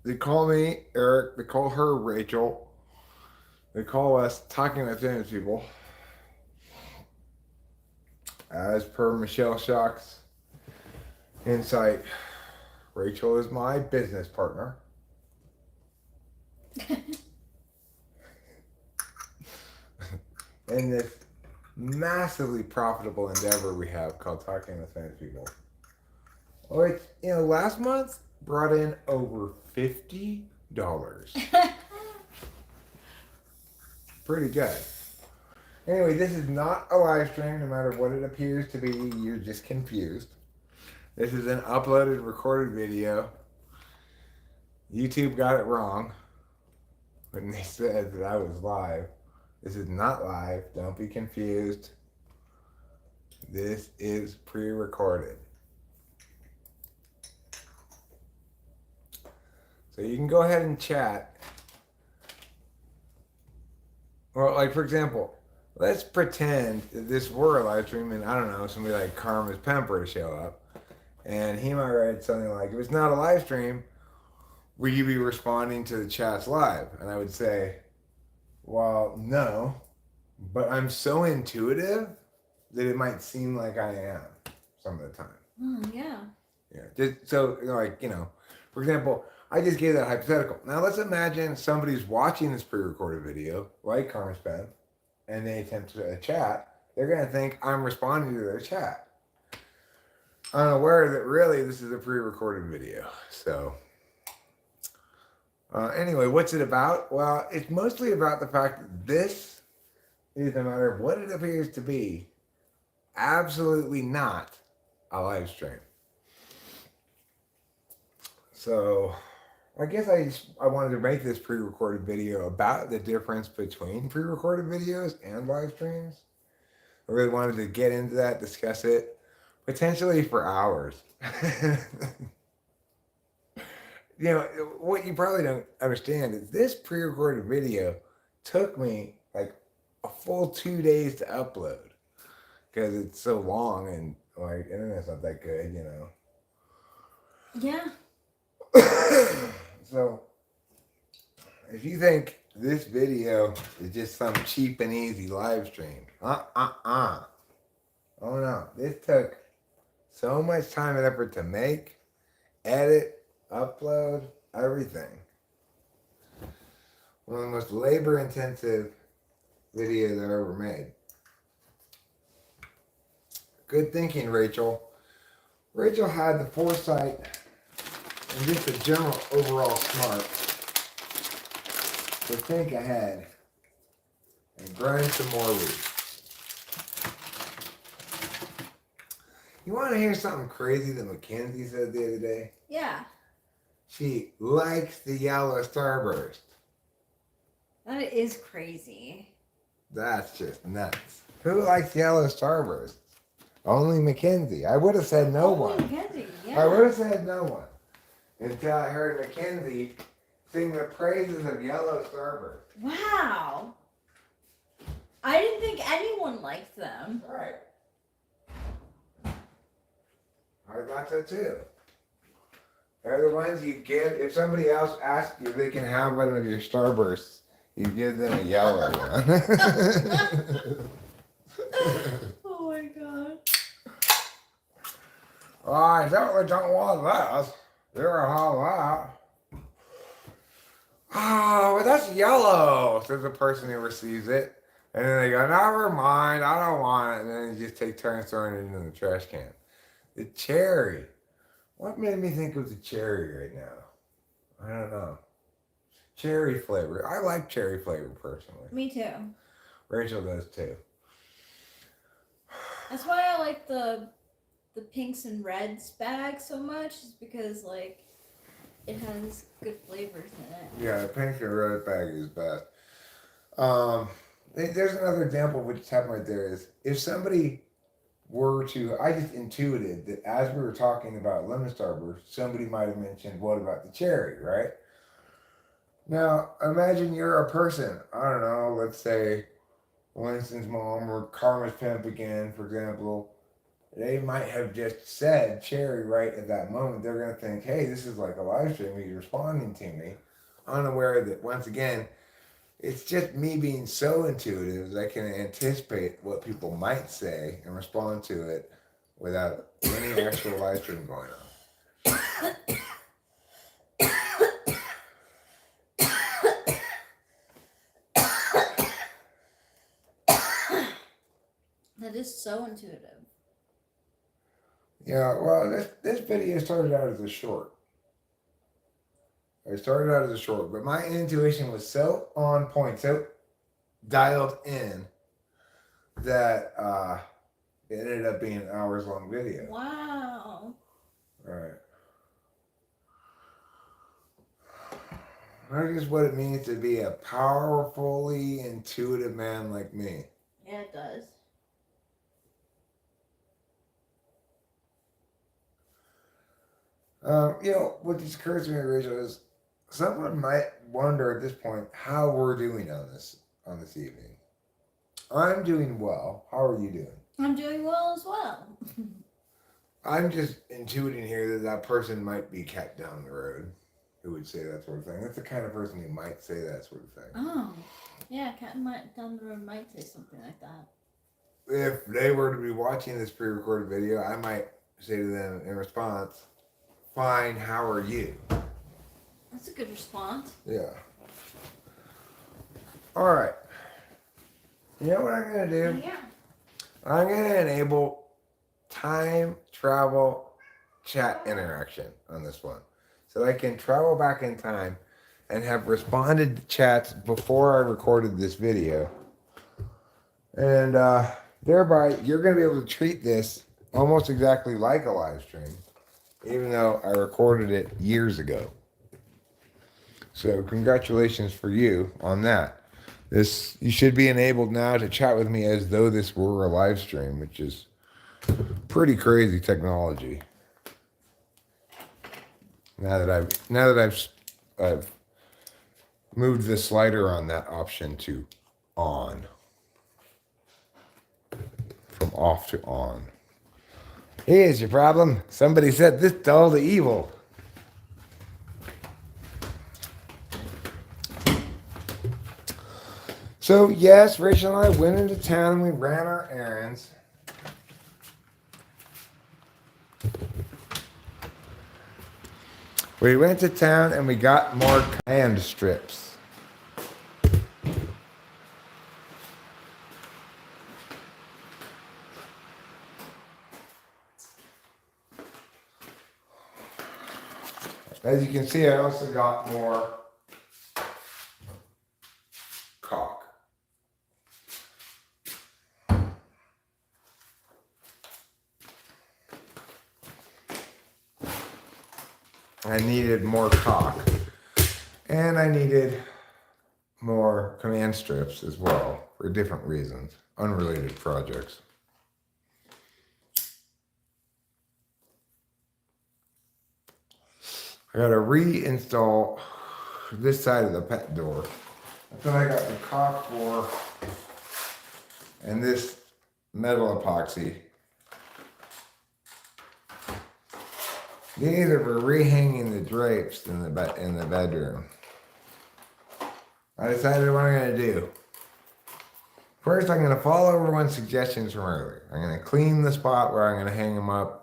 They call me Eric. They call her Rachel. They call us Talking with Famous People. As per Michelle Shock's insight, Rachel is my business partner. In this massively profitable endeavor we have called Talking with Famous People. Which, last month brought in over $50. Pretty good. Anyway, this is not a live stream, no matter what it appears to be, you're just confused. This is an uploaded, recorded video. YouTube got it wrong when they said that I was live. This is not live. Don't be confused. This is pre-recorded. So you can go ahead and chat. Well, like for example, let's pretend that this were a live stream and I don't know, somebody like Karma's Pemper to show up. And he might write something like, if it's not a live stream, will you be responding to the chats live? And I would say, well, no, but I'm so intuitive that it might seem like I am some of the time. Yeah. Yeah. Just so, for example, I just gave that hypothetical. Now let's imagine somebody's watching this pre-recorded video, like Carmen Spence, and they attempt to chat. They're going to think I'm responding to their chat, unaware that really this is a pre-recorded video. So anyway, what's it about? Well, it's mostly about the fact that this is, no matter what it appears to be, absolutely not a live stream. So I guess I wanted to make this pre-recorded video about the difference between pre-recorded videos and live streams. I really wanted to get into that, discuss it, potentially for hours. What you probably don't understand is this pre-recorded video took me like a full 2 days to upload because it's so long and like internet's not that good, Yeah. So if you think this video is just some cheap and easy live stream, oh no, this took so much time and effort to make, edit, upload, everything. One of the most labor intensive videos I've ever made. Good thinking, Rachel. Rachel had the foresight and just the general overall smart to think ahead and grind some more wheat. You want to hear something crazy that Mackenzie said the other day? Yeah. She likes the yellow starburst. That is crazy. That's just nuts. Who likes yellow starburst? Only Mackenzie. I would have said no Only one. Mackenzie, yeah. I would have said no one until I heard Mackenzie sing the praises of yellow starburst. Wow. I didn't think anyone liked them. Right. I thought so too. They're the ones you give. If somebody else asks you if they can have one of your starbursts, you give them a yellow one. Oh my god. I definitely don't want that. You're a whole lot. Oh, well, that's yellow, says the person who receives it. And then they go, never mind, I don't want it. And then you just take turns throwing it into the trash can. The cherry. What made me think of the cherry right now? I don't know. Cherry flavor. I like cherry flavor personally. Me too. Rachel does too. That's why I like the pinks and reds bag so much, is because like it has good flavors in it. Yeah, the pink and red bag is best. There's another example of what just happened right there is if somebody were to, I just intuited that as we were talking about lemon starburst, somebody might have mentioned, what about the cherry, right? Now, imagine you're a person, I don't know, let's say Winston's mom or Karma's pimp again, for example, they might have just said Cherry right at that moment. They're going to think, hey, this is like a live stream. He's responding to me, unaware that, once again, it's just me being so intuitive that I can anticipate what people might say and respond to it without any actual live stream going on. That is so intuitive. Yeah, well, this video started out as a short. It started out as a short, but my intuition was so on point, so dialed in, that it ended up being an hours long video. Wow. Right. That is what it means to be a powerfully intuitive man like me. Yeah, it does. What just occurs to me, Rachel, is someone might wonder at this point how we're doing on this evening. I'm doing well. How are you doing? I'm doing well as well. I'm just intuiting here that person might be kept down the road who would say that sort of thing. That's the kind of person who might say that sort of thing. Oh, yeah, cat down the road might say something like that. If they were to be watching this pre-recorded video, I might say to them in response, fine, how are you? That's a good response. Yeah. All right. You know what I'm going to do? Yeah. I'm going to enable time travel chat interaction on this one. So I can travel back in time and have responded to chats before I recorded this video. And thereby, you're going to be able to treat this almost exactly like a live stream, even though I recorded it years ago. So congratulations for you on that. You should be enabled now to chat with me as though this were a live stream, which is pretty crazy technology. Now that I've moved the slider on that option to on, from off to on. Here's your problem. Somebody said this dull to evil. So yes, Rachel and I went into town and we ran our errands. We went to town and we got more command strips. As you can see, I also got more caulk. I needed more caulk. And I needed more command strips as well for different reasons, unrelated projects. I got to reinstall this side of the pet door. That's what I got the caulk for, and this metal epoxy. These are for rehanging the drapes in the bedroom. I decided what I'm going to do. First, I'm going to follow everyone's suggestions from earlier. I'm going to clean the spot where I'm going to hang them up.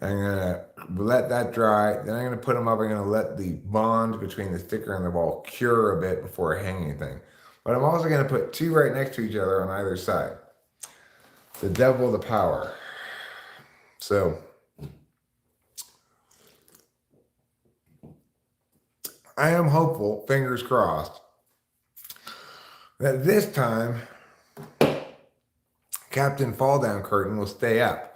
I'm going to let that dry. Then I'm going to put them up. I'm going to let the bond between the sticker and the wall cure a bit before I hang anything. But I'm also going to put two right next to each other on either side to double the power. So I am hopeful, fingers crossed, that this time Captain Fall Down Curtain will stay up.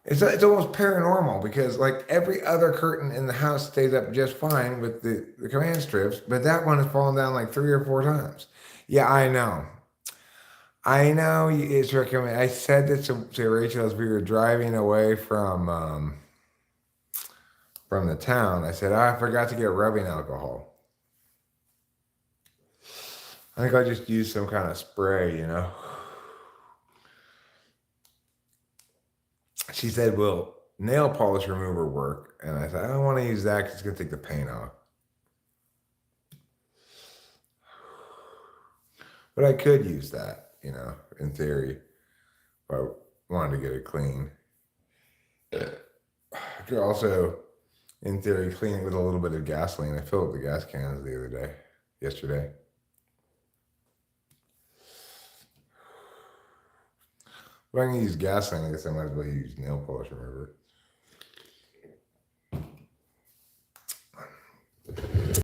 It's almost paranormal because like every other curtain in the house stays up just fine with the command strips, but that one has fallen down like 3 or 4 times. Yeah, I know. It's recommended. I said this to Rachel as we were driving away from the town. I said, I forgot to get rubbing alcohol. I think I'll just use some kind of spray, she said, "Will nail polish remover work?" And I said, "I don't want to use that because it's gonna take the paint off." But I could use that, you know, in theory, if I wanted to get it clean. I could also, in theory, clean it with a little bit of gasoline. I filled up the gas cans yesterday. But I'm gonna use gasoline, I guess I might as well use nail polish remover.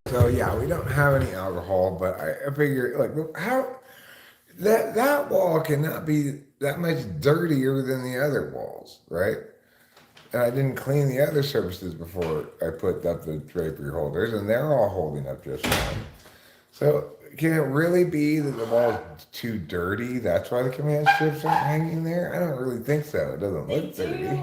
So yeah, we don't have any alcohol, but I figure like how that wall cannot be that much dirtier than the other walls, right? And I didn't clean the other surfaces before I put up the drapery holders, and they're all holding up just fine. So can it really be that the wall's too dirty? That's why the command strips aren't hanging there? I don't really think so. It doesn't look dirty.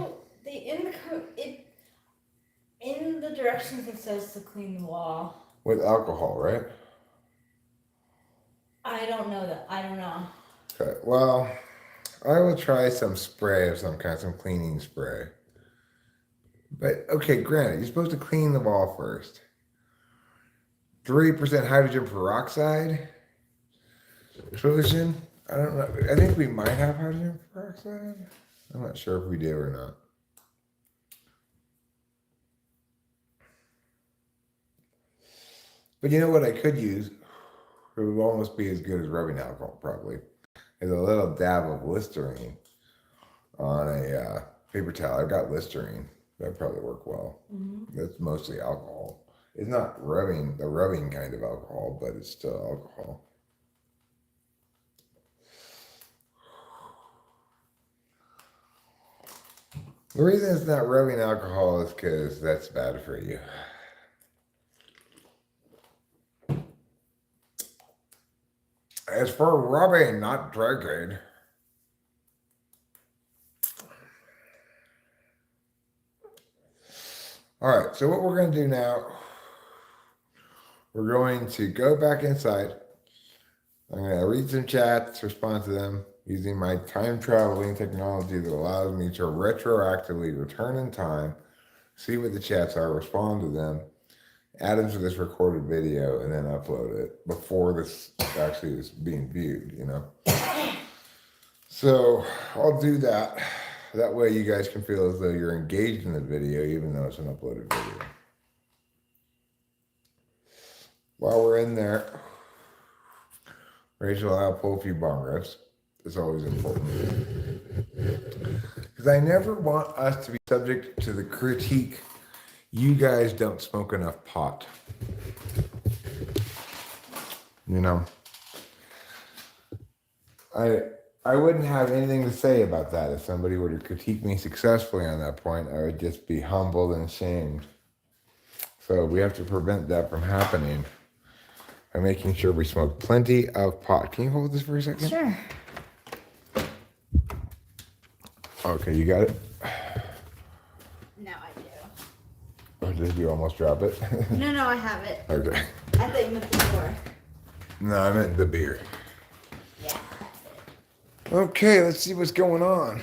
In the directions it says to clean the wall. With alcohol, right? I don't know that. I don't know. Okay, well, I will try some spray of some kind, some cleaning spray. But okay, granted, you're supposed to clean the wall first. 3% hydrogen peroxide solution. I don't know. I think we might have hydrogen peroxide. I'm not sure if we do or not. But you know what I could use? It would almost be as good as rubbing alcohol, probably. Is a little dab of Listerine on a paper towel. I've got Listerine. That'd probably work well. Mm-hmm. That's mostly alcohol. It's not the rubbing kind of alcohol, but it's still alcohol. The reason it's not rubbing alcohol is because that's bad for you. As for rubbing, not drinking. All right, so what we're going to do now, we're going to go back inside. I'm going to read some chats, respond to them using my time traveling technology that allows me to retroactively return in time, see what the chats are, respond to them, add them to this recorded video, and then upload it before this actually is being viewed, you know? So I'll do that. That way you guys can feel as though you're engaged in the video, even though it's an uploaded video. While we're in there, Rachel, I'll pull a few bong rips. It's always important. Because I never want us to be subject to the critique, you guys don't smoke enough pot. You know, I wouldn't have anything to say about that. If somebody were to critique me successfully on that point, I would just be humbled and ashamed. So we have to prevent that from happening by making sure we smoke plenty of pot. Can you hold this for a second? Sure. Okay, you got it? No, I do. Or did you almost drop it? No, I have it. Okay. I thought you meant the door. No, I meant the beer. Yeah. Okay, let's see what's going on.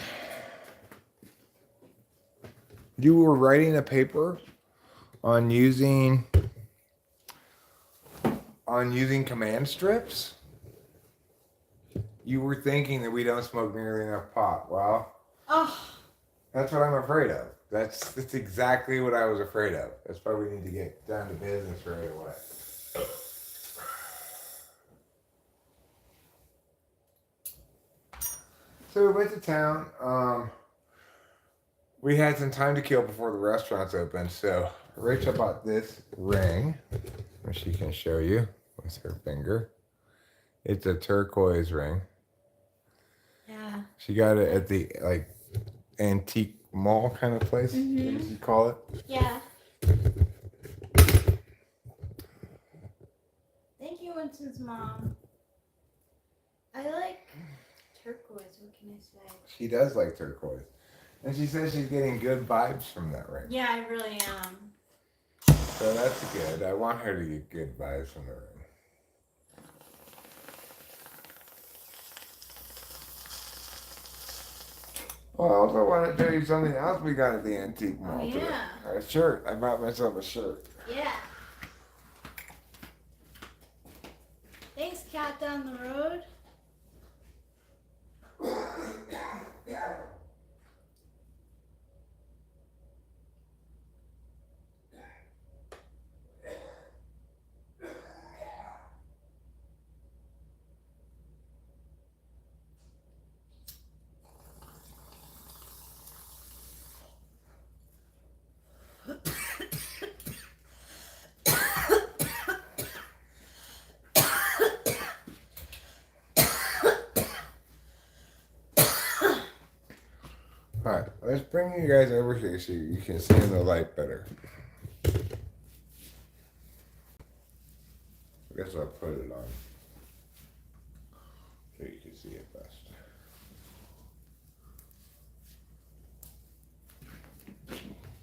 You were writing a paper on using command strips? You were thinking that we don't smoke nearly enough pot. Well, that's what I'm afraid of. That's exactly what I was afraid of. That's why we need to get down to business right away. So we went to town. We had some time to kill before the restaurants opened. So Rachel bought this ring, which she can show you with her finger. It's a turquoise ring. Yeah. She got it at the antique mall kind of place. Mm-hmm. What did you call it? Yeah. Thank you, Winston's mom. I like turquoise. What can I say? She does like turquoise. And she says she's getting good vibes from that ring. Yeah, I really am. So that's good. I want her to get good vibes from the ring. Well, I also want to tell you something else we got at the antique mall Oh, today. yeah. A shirt. I bought myself a shirt. Yeah. Thanks, cat down the road. Alright, let's bring you guys over here so you can see in the light better. I guess I'll put it on so you can see it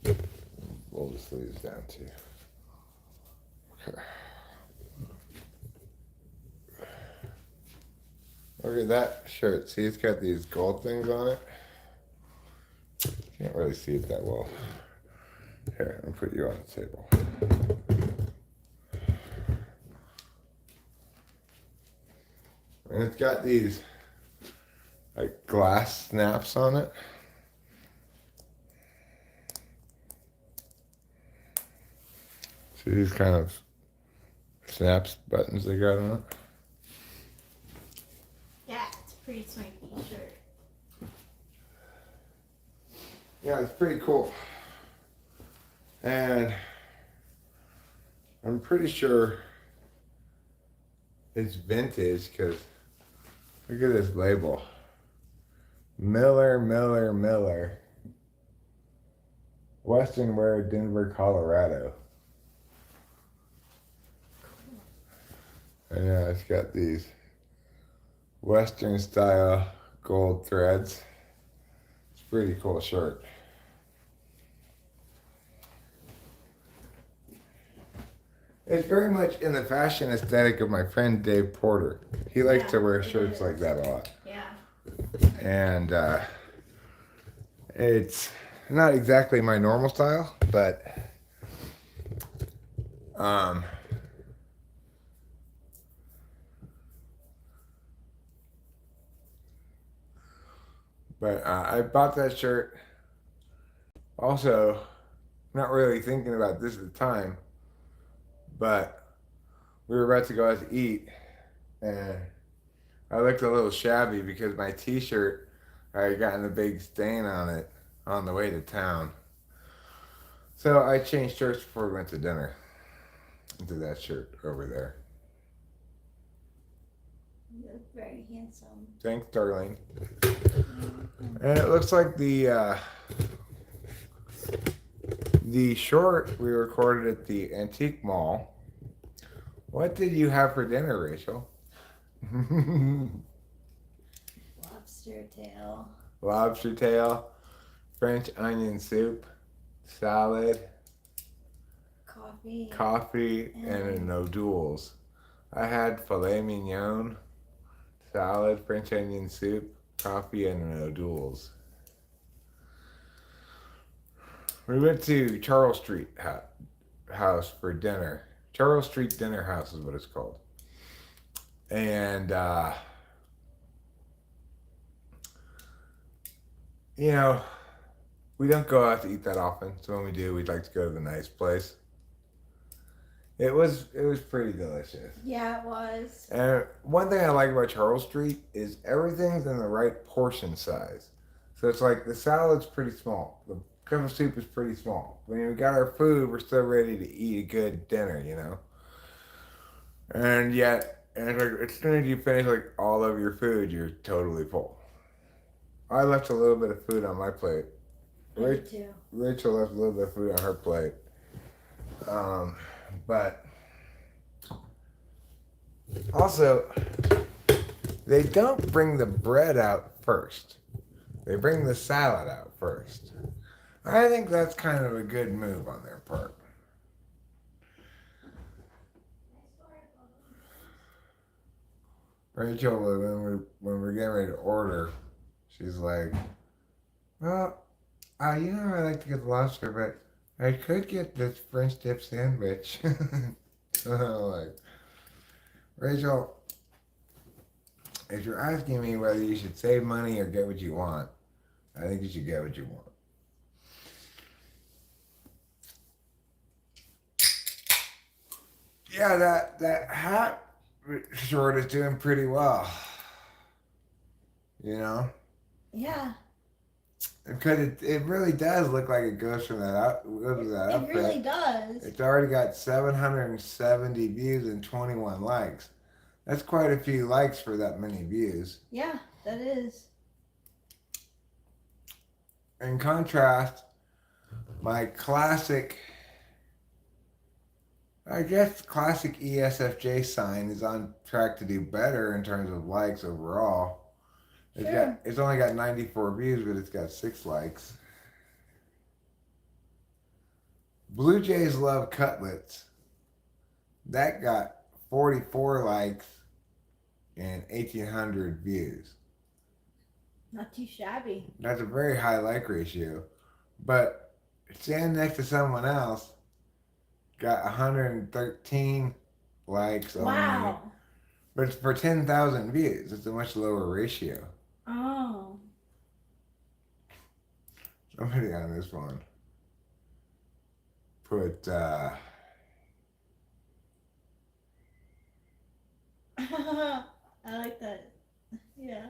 best. Roll the sleeves down too. Okay. Look at that shirt. See, it's got these gold things on it. Can't really see it that well. Here, I'll put you on the table. And it's got these like glass snaps on it. See these kind of snaps buttons they got on it? Yeah, it's a pretty swanky shirt. Yeah, it's pretty cool. And I'm pretty sure it's vintage because look at this label. Miller, Miller, Miller. Western Wear, Denver, Colorado. And yeah, it's got these Western style gold threads. It's a pretty cool shirt. It's very much in the fashion aesthetic of my friend Dave Porter. He likes to wear shirts like that a lot. Yeah. And it's not exactly my normal style, but I bought that shirt. Also, not really thinking about this at the time, but we were about to go out to eat, and I looked a little shabby because my t-shirt, I had gotten a big stain on it on the way to town. So I changed shirts before we went to dinner into that shirt over there. You look very handsome. Thanks, darling. And it looks like the short we recorded at the antique mall. What did you have for dinner, Rachel? Lobster tail. Lobster tail, French onion soup, salad, coffee, and noodles. I had filet mignon, salad, French onion soup, coffee, and noodles. We went to Charles Street House for dinner. Charles Street Dinner House is what it's called. And, you know, we don't go out to eat that often. So when we do, we'd like to go to the nice place. It was pretty delicious. Yeah, it was. And one thing I like about Charles Street is everything's in the right portion size. So it's like the salad's pretty small. The cup of soup is pretty small. When we got our food, we're still ready to eat a good dinner, you know? And yet, and like, as soon as you finish like all of your food, you're totally full. I left a little bit of food on my plate. Me too. Rachel left a little bit of food on her plate. But also, they don't bring the bread out first. They bring the salad out first. I think that's kind of a good move on their part. Rachel, when we're getting ready to order, she's like, Well, I like to get the lobster, but I could get this French dip sandwich. Like, Rachel, if you're asking me whether you should save money or get what you want, I think you should get what you want. Yeah, that hat short is doing pretty well. You know, Yeah. because it really does look like it goes from goes with that It really outfit. does. It's already got 770 views and 21 likes. That's quite a few likes for that many views. Yeah, that is. In contrast, my classic, I guess, classic ESFJ sign is on track to do better in terms of likes overall. Sure. It's only got 94 views, but it's got 6 likes. Blue Jays Love Cutlets. That got 44 likes and 1,800 views. Not too shabby. That's a very high like ratio. But standing next to someone else got 113 likes only. Wow. But it's for 10,000 views. It's a much lower ratio. Oh. Somebody on this one put, I like that. Yeah.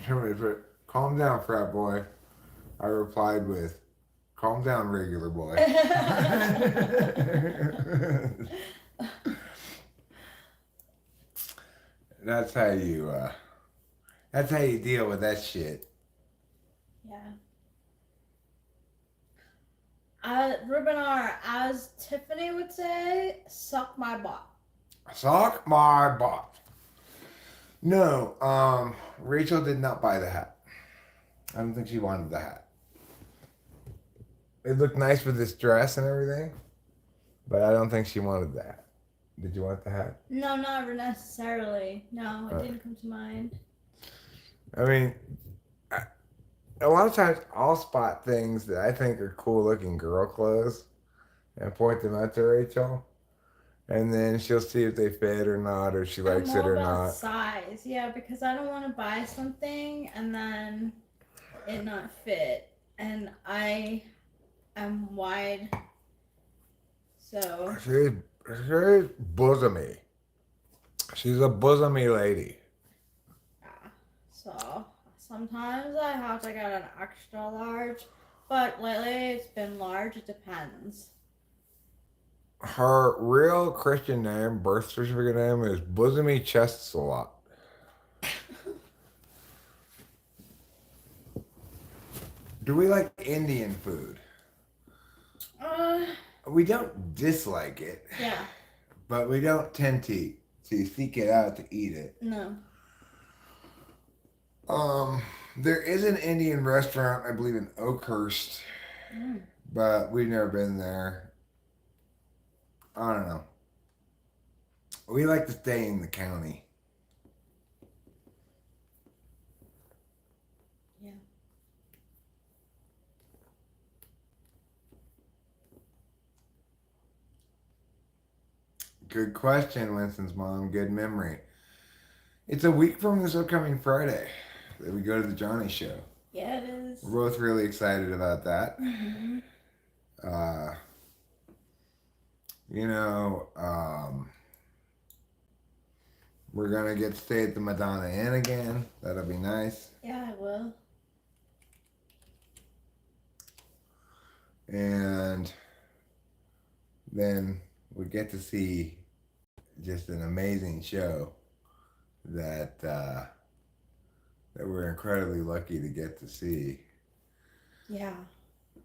somebody put, calm down, frat boy. I replied with, calm down, regular boy. That's how you deal with that shit. Yeah. Rubenar, as Tiffany would say, suck my butt. Suck my butt. No, Rachel did not buy the hat. I don't think she wanted the hat. It looked nice with this dress and everything, but I don't think she wanted the hat. Did you want the hat? No, not necessarily. No, it didn't come to mind. I mean, a lot of times I'll spot things that I think are cool looking girl clothes and point them out to Rachel. And then she'll see if they fit or not, or she likes it or not. Size, yeah, because I don't want to buy something and then it not fit. And I am wide, so. She's bosomy. She's a bosomy lady. Yeah, so sometimes I have to get an extra large, but lately it's been large. It depends. Her real Christian name, birth certificate name, is Bosomy Chests a Lot. Do we like Indian food? We don't dislike it. Yeah. But we don't tend to seek it out to eat it. No. There is an Indian restaurant, I believe, in Oakhurst, but we've never been there. I don't know. We like to stay in the county. Yeah. Good question, Winston's mom. Good memory. It's a week from this upcoming Friday that we go to the Johnny Show. Yeah, it is. We're both really excited about that. Mm-hmm. We're gonna get to stay at the Madonna Inn again. That'll be nice. Yeah, I will. And then we get to see just an amazing show that we're incredibly lucky to get to see. Yeah.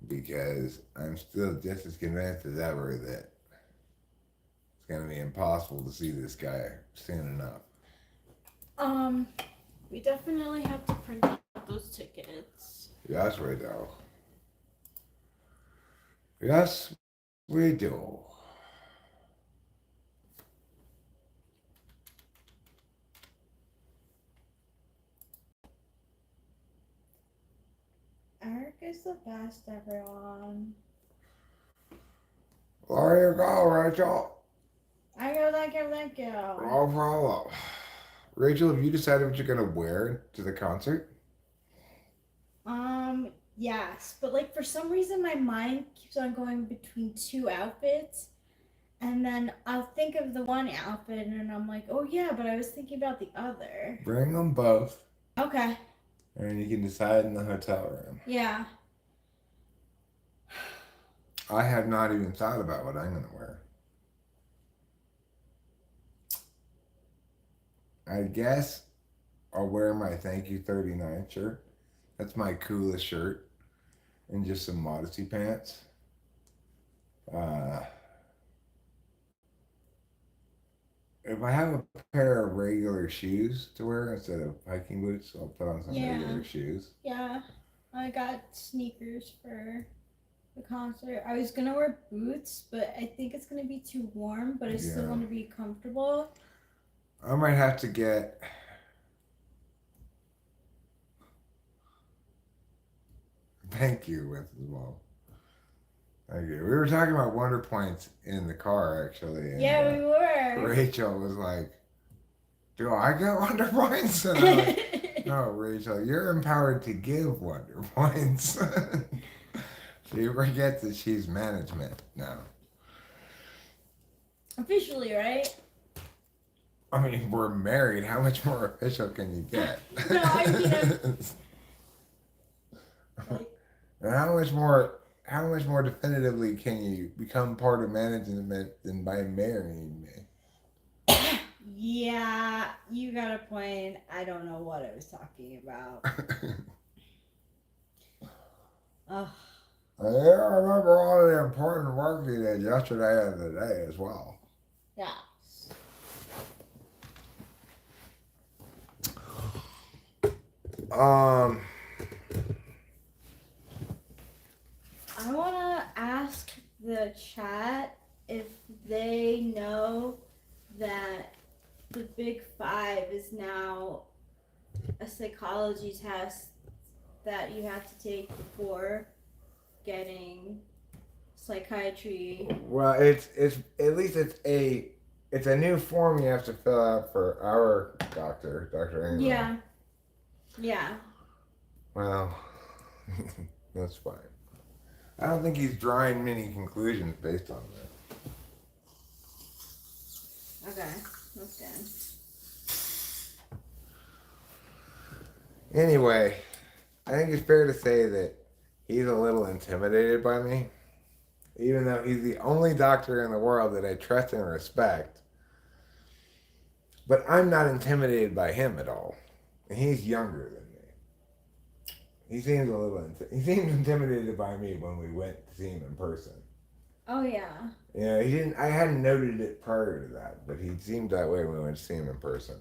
Because I'm still just as convinced as ever that it's gonna be impossible to see this guy soon enough. We definitely have to print out those tickets. Yes, we do. Yes, we do. Erica is the best, everyone. There you go, Rachel. Thank you. No problem. Rachel, have you decided what you're gonna wear to the concert? Yes, but like for some reason my mind keeps on going between two outfits, and then I'll think of the one outfit, and I'm like, oh yeah, but I was thinking about the other. Bring them both, Okay. and you can decide in the hotel room. Yeah. I have not even thought about what I'm gonna wear. I guess I'll wear my Thank You 39 shirt. That's my coolest shirt. And just some modesty pants. Uh, if I have a pair of regular shoes to wear instead of hiking boots, I'll put on some regular shoes. Yeah. I got sneakers for the concert. I was gonna wear boots, but I think it's gonna be too warm, but I still want to be comfortable. I might have to get. Thank you, Winston's mom. Thank you. We were talking about Wonder Points in the car, actually. And, yeah, we were. Rachel was like, "Do I get Wonder Points?" And I was like, "No, Rachel, you're empowered to give Wonder Points." She forgets that she's management now. Officially, right? I mean, we're married. How much more official can you get? No, I mean, and how much more definitively can you become part of management than by marrying me? Yeah, you got a point. I don't know what I was talking about. Ugh. I remember all the important work you did yesterday and today as well. Yeah. I want to ask the chat if they know that the Big Five is now a psychology test that you have to take before getting psychiatry. Well, it's at least it's a new form you have to fill out for our doctor, Dr. Ingram. Yeah. Yeah. Well, that's fine. I don't think he's drawing many conclusions based on that. Okay, that's good. Anyway, I think it's fair to say that he's a little intimidated by me. Even though he's the only doctor in the world that I trust and respect. But I'm not intimidated by him at all. And he's younger than me. He seems intimidated by me when we went to see him in person. Oh yeah. Yeah, he didn't. I hadn't noted it prior to that, but he seemed that way when we went to see him in person.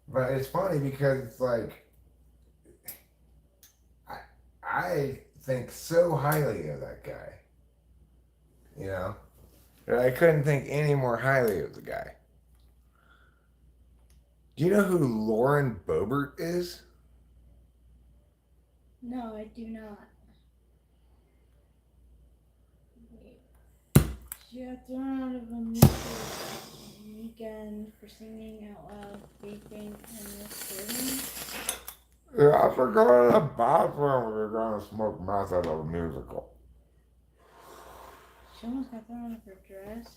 But it's funny because it's like I think so highly of that guy. You know, that I couldn't think any more highly of the guy. Do you know who Lauren Boebert is? No, I do not. Wait. She got thrown out of a weekend for singing out loud, vaping, and recording. Yeah, I forgot in the bathroom we were going to smoke meth at a musical. She almost got thrown out of her dress.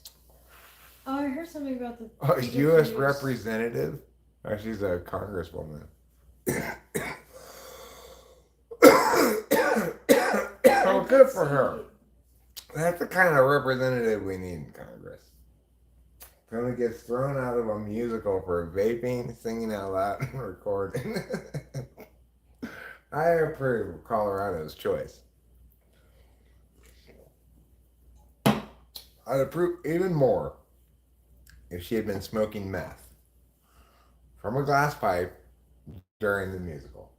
Oh, I heard something about the U.S. representative? Oh, she's a congresswoman. Oh, good for her. That's the kind of representative we need in Congress. Someone gets thrown out of a musical for vaping, singing out loud, and recording. I approve of Colorado's choice. I'd approve even more if she had been smoking meth from a glass pipe during the musical.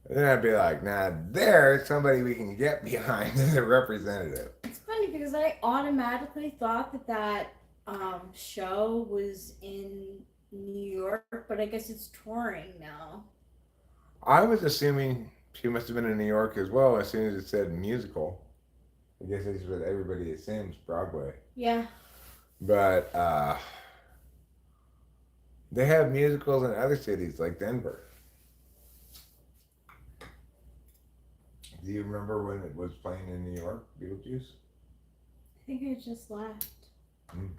And then I'd be like, nah, there's somebody we can get behind as a representative. It's funny because I automatically thought that show was in New York, but I guess it's touring now. I was assuming she must have been in New York as well as soon as it said musical. I guess that's what everybody assumes, Broadway. Yeah. But they have musicals in other cities like Denver. Do you remember when it was playing in New York, Beetlejuice? I think I just left. Mm.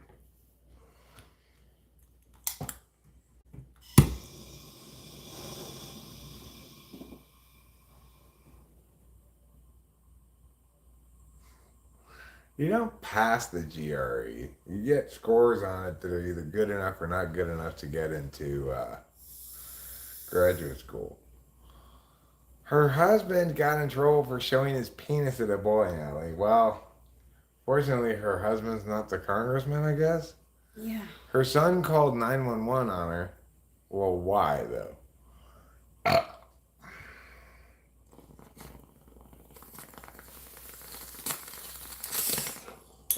You don't pass the GRE. You get scores on it that are either good enough or not good enough to get into graduate school. Her husband got in trouble for showing his penis at a bowling alley. Well, fortunately, her husband's not the congressman, I guess. Yeah. Her son called 911 on her. Well, why, though?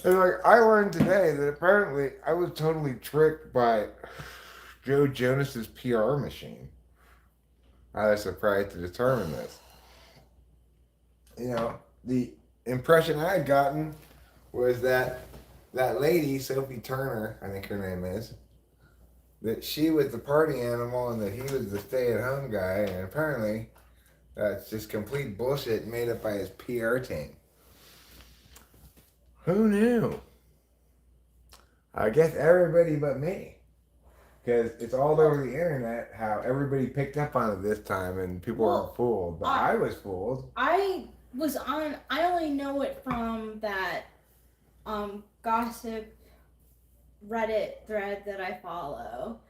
And like I learned today that apparently I was totally tricked by Joe Jonas's PR machine. I was surprised to determine this. You know, the impression I had gotten was that lady, Sophie Turner, I think her name is, that she was the party animal and that he was the stay-at-home guy, and apparently that's just complete bullshit made up by his PR team. Who knew? I guess everybody but me. Because it's all over the internet how everybody picked up on it this time and people weren't fooled. But I was fooled. I only know it from that gossip Reddit thread that I follow.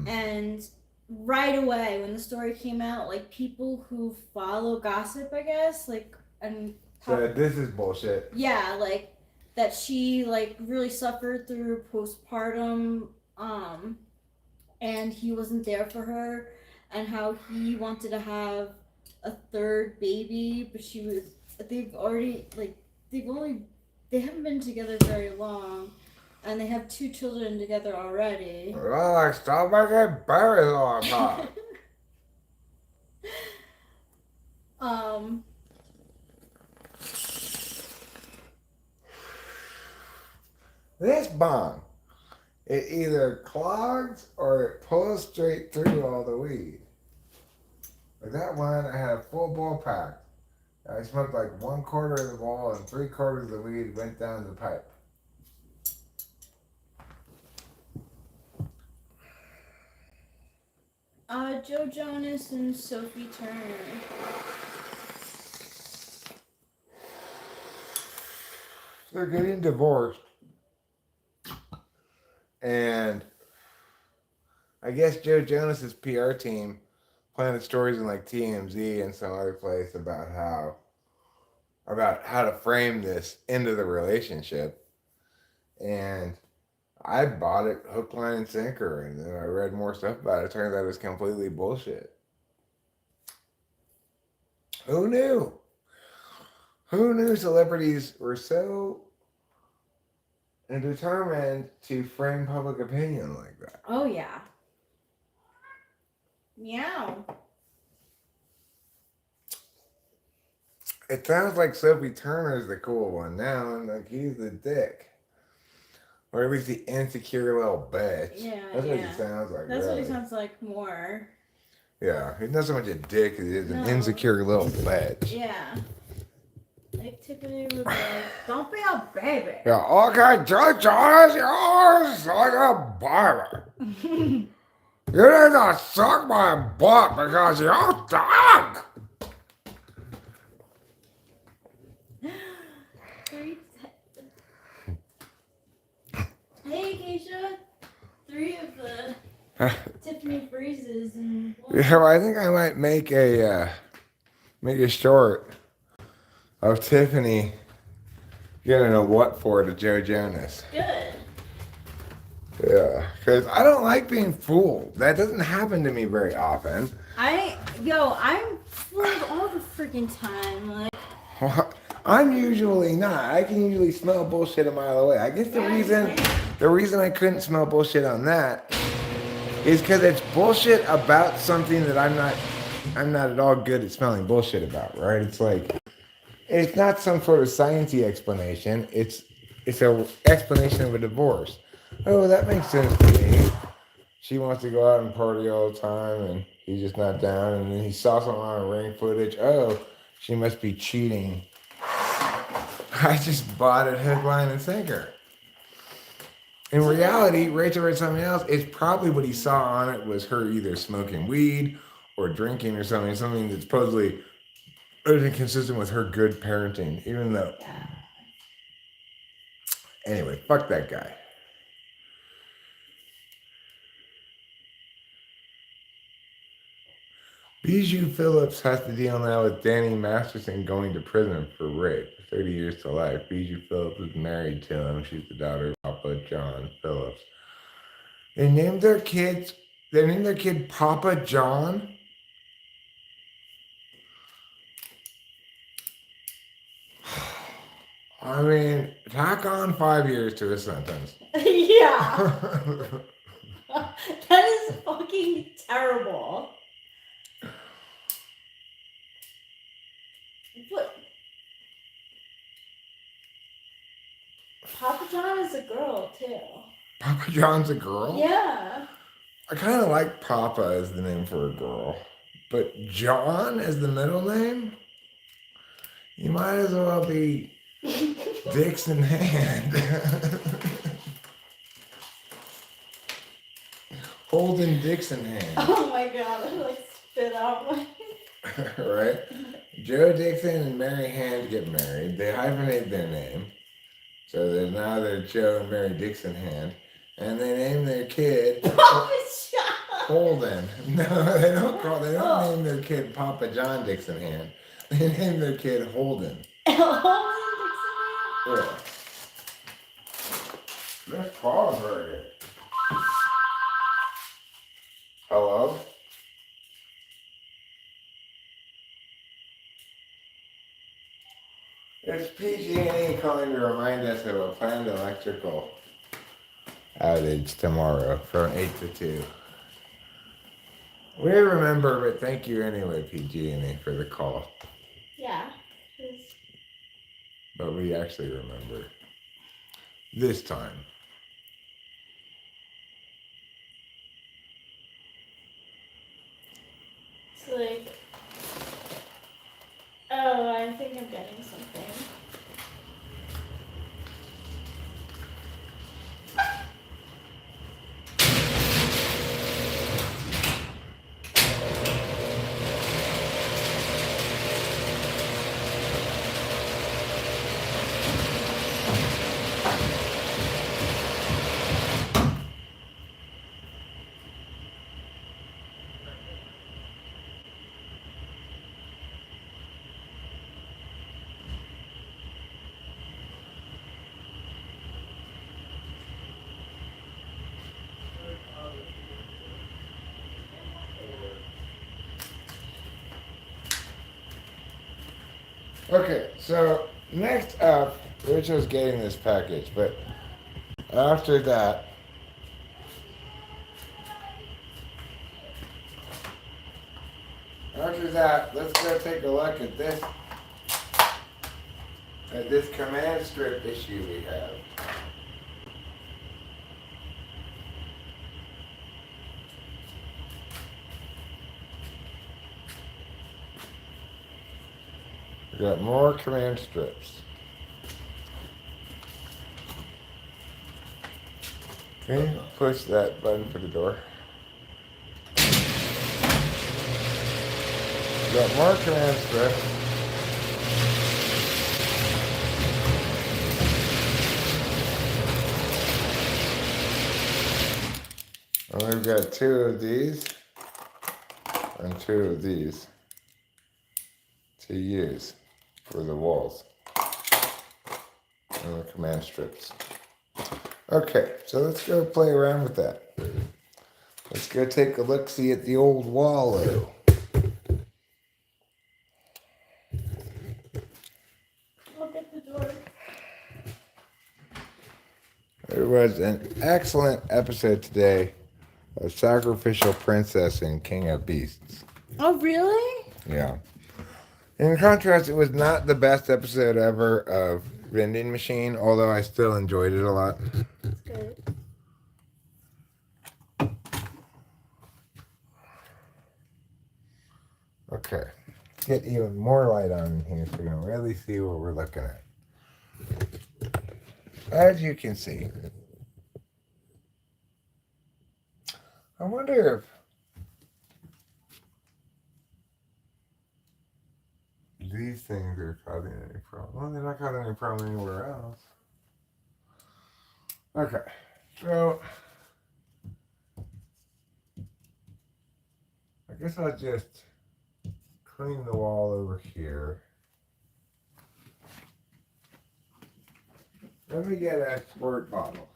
And right away when the story came out, like people who follow gossip, I guess, like and so this is bullshit. Yeah, like that she like really suffered through postpartum and he wasn't there for her, and how he wanted to have a third baby, but they haven't been together very long, and they have 2 children together already. Well, stop making berries on top. This bong, it either clogs or it pulls straight through all the weed. Like that one, I had a full bowl pack. I smoked like 1/4 of the bowl and 3/4 of the weed went down the pipe. Joe Jonas and Sophie Turner. They're getting divorced. And I guess Joe Jonas's PR team planted stories in like TMZ and some other place about how to frame this into the relationship. And I bought it hook, line, and sinker, and then I read more stuff about it. It turns out it was completely bullshit. Who knew? Who knew celebrities were so determined to frame public opinion like that? Oh, yeah. Meow. It sounds like Sophie Turner's the cool one now, and like he's the dick. Or at least the insecure little bitch. Yeah, That's what he sounds like. That's really. what he sounds like more. Yeah, he's not so much a dick as he is an insecure little bitch. Yeah. Like Tiffany would be like, don't be a baby. Yeah, okay, Jonas, yours like a baby. You need to suck my butt because you're dog. Hey, Keisha. 3 of the Tiffany freezes and. Yeah, well, I think I might make a short of Tiffany getting a what for to Joe Jonas. Good. Yeah, because I don't like being fooled. That doesn't happen to me very often. I'm fooled all the freaking time. Like. I'm usually not. I can usually smell bullshit a mile away. I guess the reason I couldn't smell bullshit on that is because it's bullshit about something that I'm not I'm not at all good at smelling bullshit about, right? It's like, it's not some sort of sciencey explanation. It's a explanation of a divorce. Oh, that makes sense to me. She wants to go out and party all the time, and he's just not down. And then he saw something on ring footage. Oh, she must be cheating. I just bought it hook, line, and sinker. In reality, Rachel read something else. It's probably what he saw on it was her either smoking weed or drinking or something that's supposedly isn't consistent with her good parenting. Even though, anyway, fuck that guy. Bijou Phillips has to deal now with Danny Masterson going to prison for rape. 30 years to life. Bijou Phillips is married to him. She's the daughter of Papa John Phillips. They named their kid Papa John. I mean, tack on 5 years to a sentence. Yeah. That is fucking terrible. What? Papa John is a girl, too. Papa John's a girl? Yeah. I kind of like Papa as the name for a girl. But John as the middle name? You might as well be Dicks in hand. Holding dicks in hand. Oh my god, I like spit out my... Right? Joe Dixon and Mary Hand get married. They hyphenate their name. So now they're Joe and Mary Dixon Hand. And they name their kid Papa John! Holden. No, they don't name their kid Papa John Dixon Hand. They name their kid Holden. Holden Dixon? Yeah. Let's pause right here. Hello? It's PG&E calling to remind us of a planned electrical outage tomorrow from 8 to 2. We remember, but thank you anyway, PG&E, for the call. Yeah. But we actually remember. This time. It's like... Oh, I think I'm getting something. Okay, so next up, Rachel's getting this package, but after that, let's go take a look at this command strip issue we have. We got more command strips. Okay, push that button for the door. We got more command strips. And we've got 2 of these and 2 of these to use for the walls and the command strips. Okay, so let's go play around with that. Let's go take a look-see at the old Wallow. Look at the door. It was an excellent episode today of Sacrificial Princess and King of Beasts. Oh, really? Yeah. In contrast, it was not the best episode ever of Vending Machine, although I still enjoyed it a lot. That's good. Okay. Let's get even more light on in here so we can really see what we're looking at. As you can see, I wonder if these things are causing any problem. Well, they're not causing any problem anywhere else. Okay, so I guess I'll just clean the wall over here. Let me get a squirt bottle.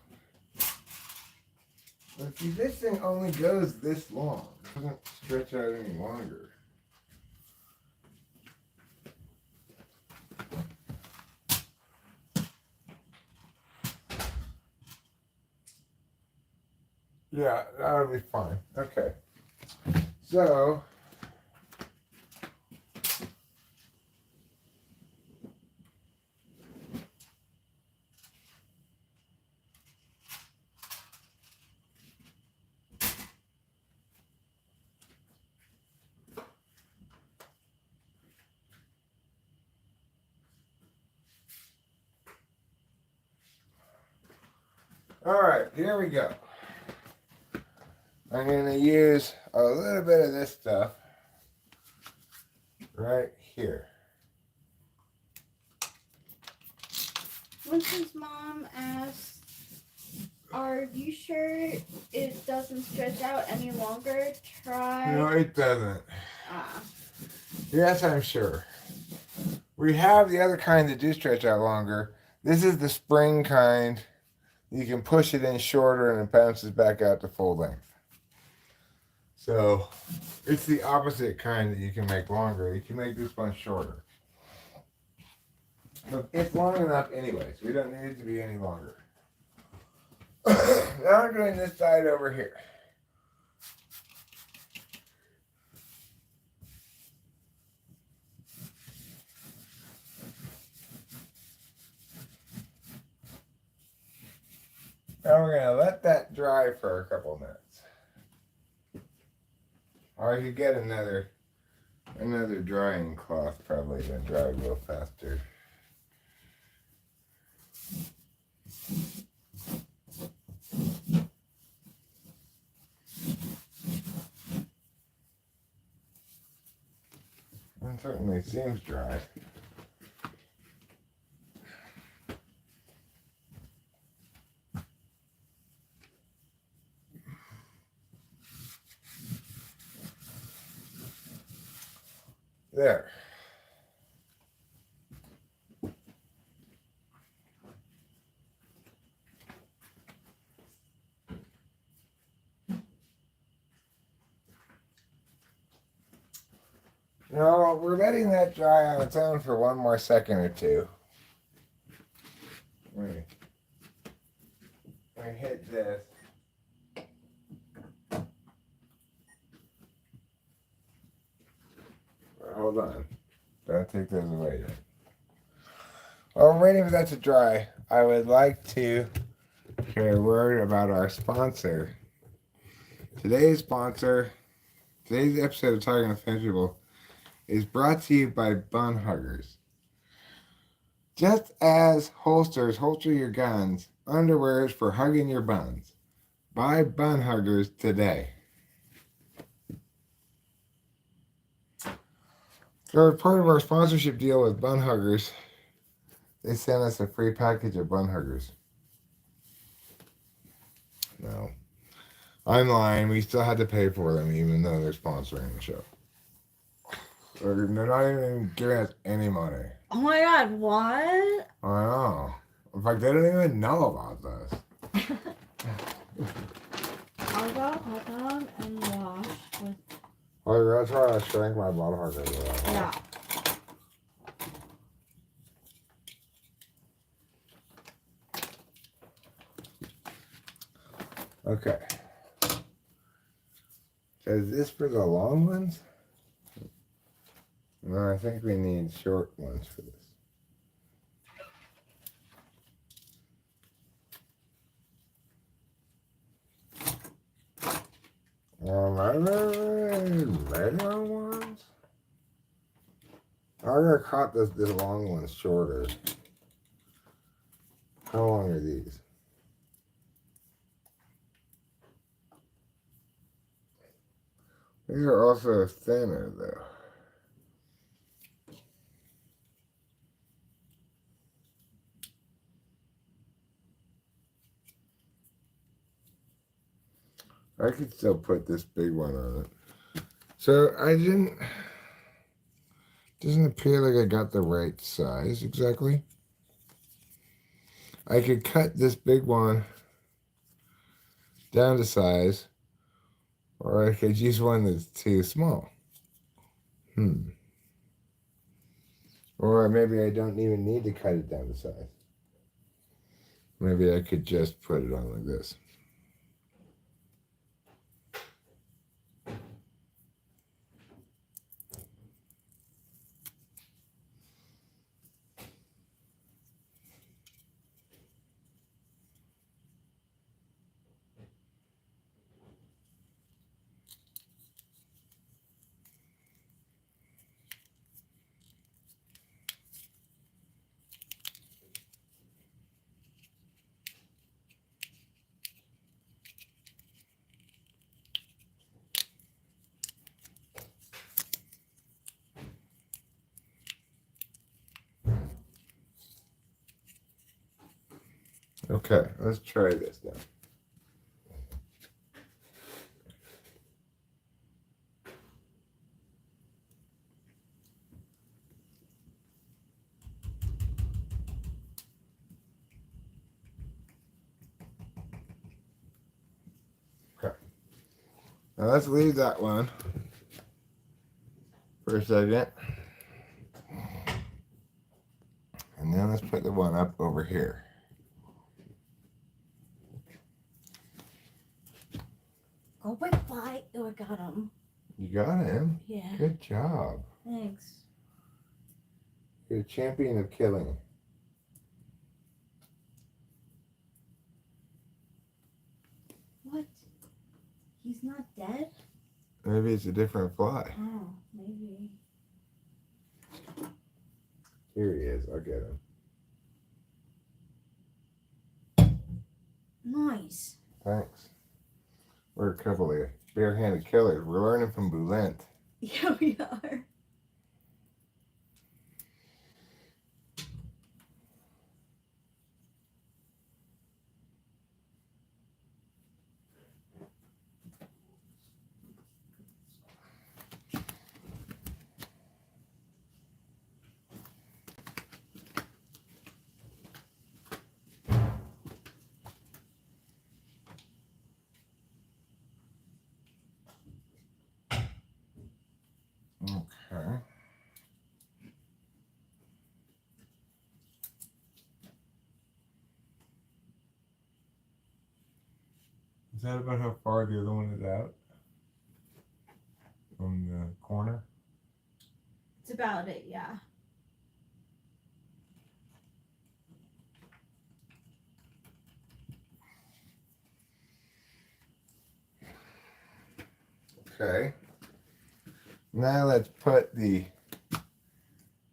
But see, this thing only goes this long. It doesn't stretch out any longer. Yeah, that'll be fine. Okay. So, all right, here we go. I'm going to use a little bit of this stuff right here. Winston's mom asked, "Are you sure it doesn't stretch out any longer? Try." No, it doesn't. Ah. Yes, I'm sure. We have the other kind that do stretch out longer. This is the spring kind. You can push it in shorter and it bounces back out to full length. So it's the opposite kind that you can make longer. You can make this one shorter. But it's long enough anyways. We don't need it to be any longer. Now I'm doing this side over here. Now we're going to let that dry for a couple minutes. Or I could get another drying cloth probably to dry real faster. It certainly seems dry. There. No, we're letting that dry on its own for one more second or two. I hit this. Hold on. Don't take those away yet. While I'm waiting for that to dry, I would like to share a word about our sponsor. Today's episode of Talking with Fence People is brought to you by Bun Huggers. Just as holsters holster your guns, underwear is for hugging your buns. Buy Bun Huggers today. So as part of our sponsorship deal with Bun Huggers, they sent us a free package of Bun Huggers. No. I'm lying. We still had to pay for them even though they're sponsoring the show. They're not even giving us any money. Oh my god, what? I know. In fact, they don't even know about this. I'll go hold on and wash with. Oh, you're gonna try to shrink my Bun Huggers. Yeah. Okay. So is this for the long ones? No, I think we need short ones for this. Regular ones? I'm gonna cut this long one shorter. How long are these? These are also thinner though. I could still put this big one on it. So doesn't appear like I got the right size exactly. I could cut this big one down to size, or I could use one that's too small. Or maybe I don't even need to cut it down to size. Maybe I could just put it on like this. Okay, let's try this now. Okay. Now let's leave that one for a second. And then let's put the one up over here. Oh, wait, why? Oh, I got him. You got him? Yeah. Good job. Thanks. You're a champion of killing. What? He's not dead? Maybe it's a different fly. Oh, maybe. Here he is. I'll get him. Nice. Thanks. We're a couple of barehanded killers. We're learning from Bulent. Yeah, we are. Okay. Is that about how far the other one is out? From the corner? It's about it, yeah. Okay. Now let's put the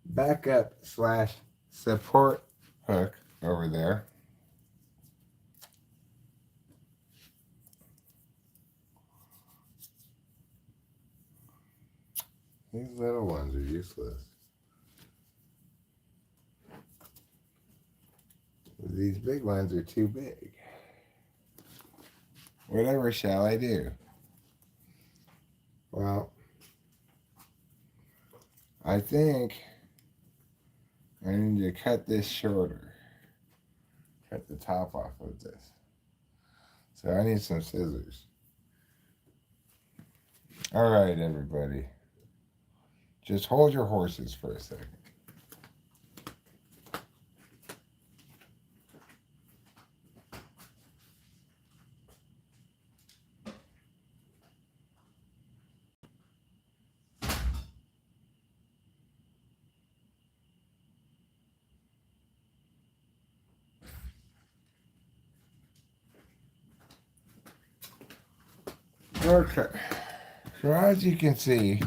backup / support hook over there. These little ones are useless. These big ones are too big. Whatever shall I do? Well, I think I need to cut this shorter. Cut the top off of this. So I need some scissors. All right, everybody. Just hold your horses for a second. Okay. So as you can see,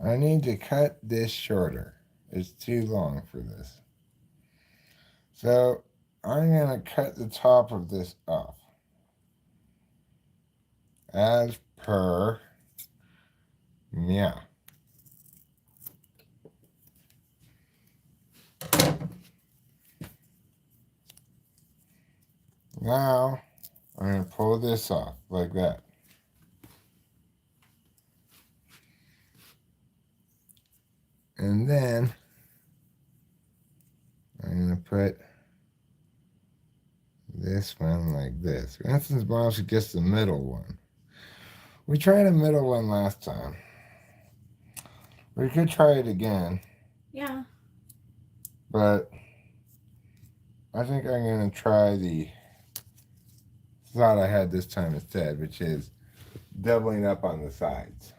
I need to cut this shorter. It's too long for this. So I'm going to cut the top of this off. As per meow. Now I'm going to pull this off like that. And then I'm going to put this one like this. For instance, Mom should guess the middle one. We tried a middle one last time. We could try it again. Yeah. But I think I'm going to try the thought I had this time instead, which is doubling up on the sides.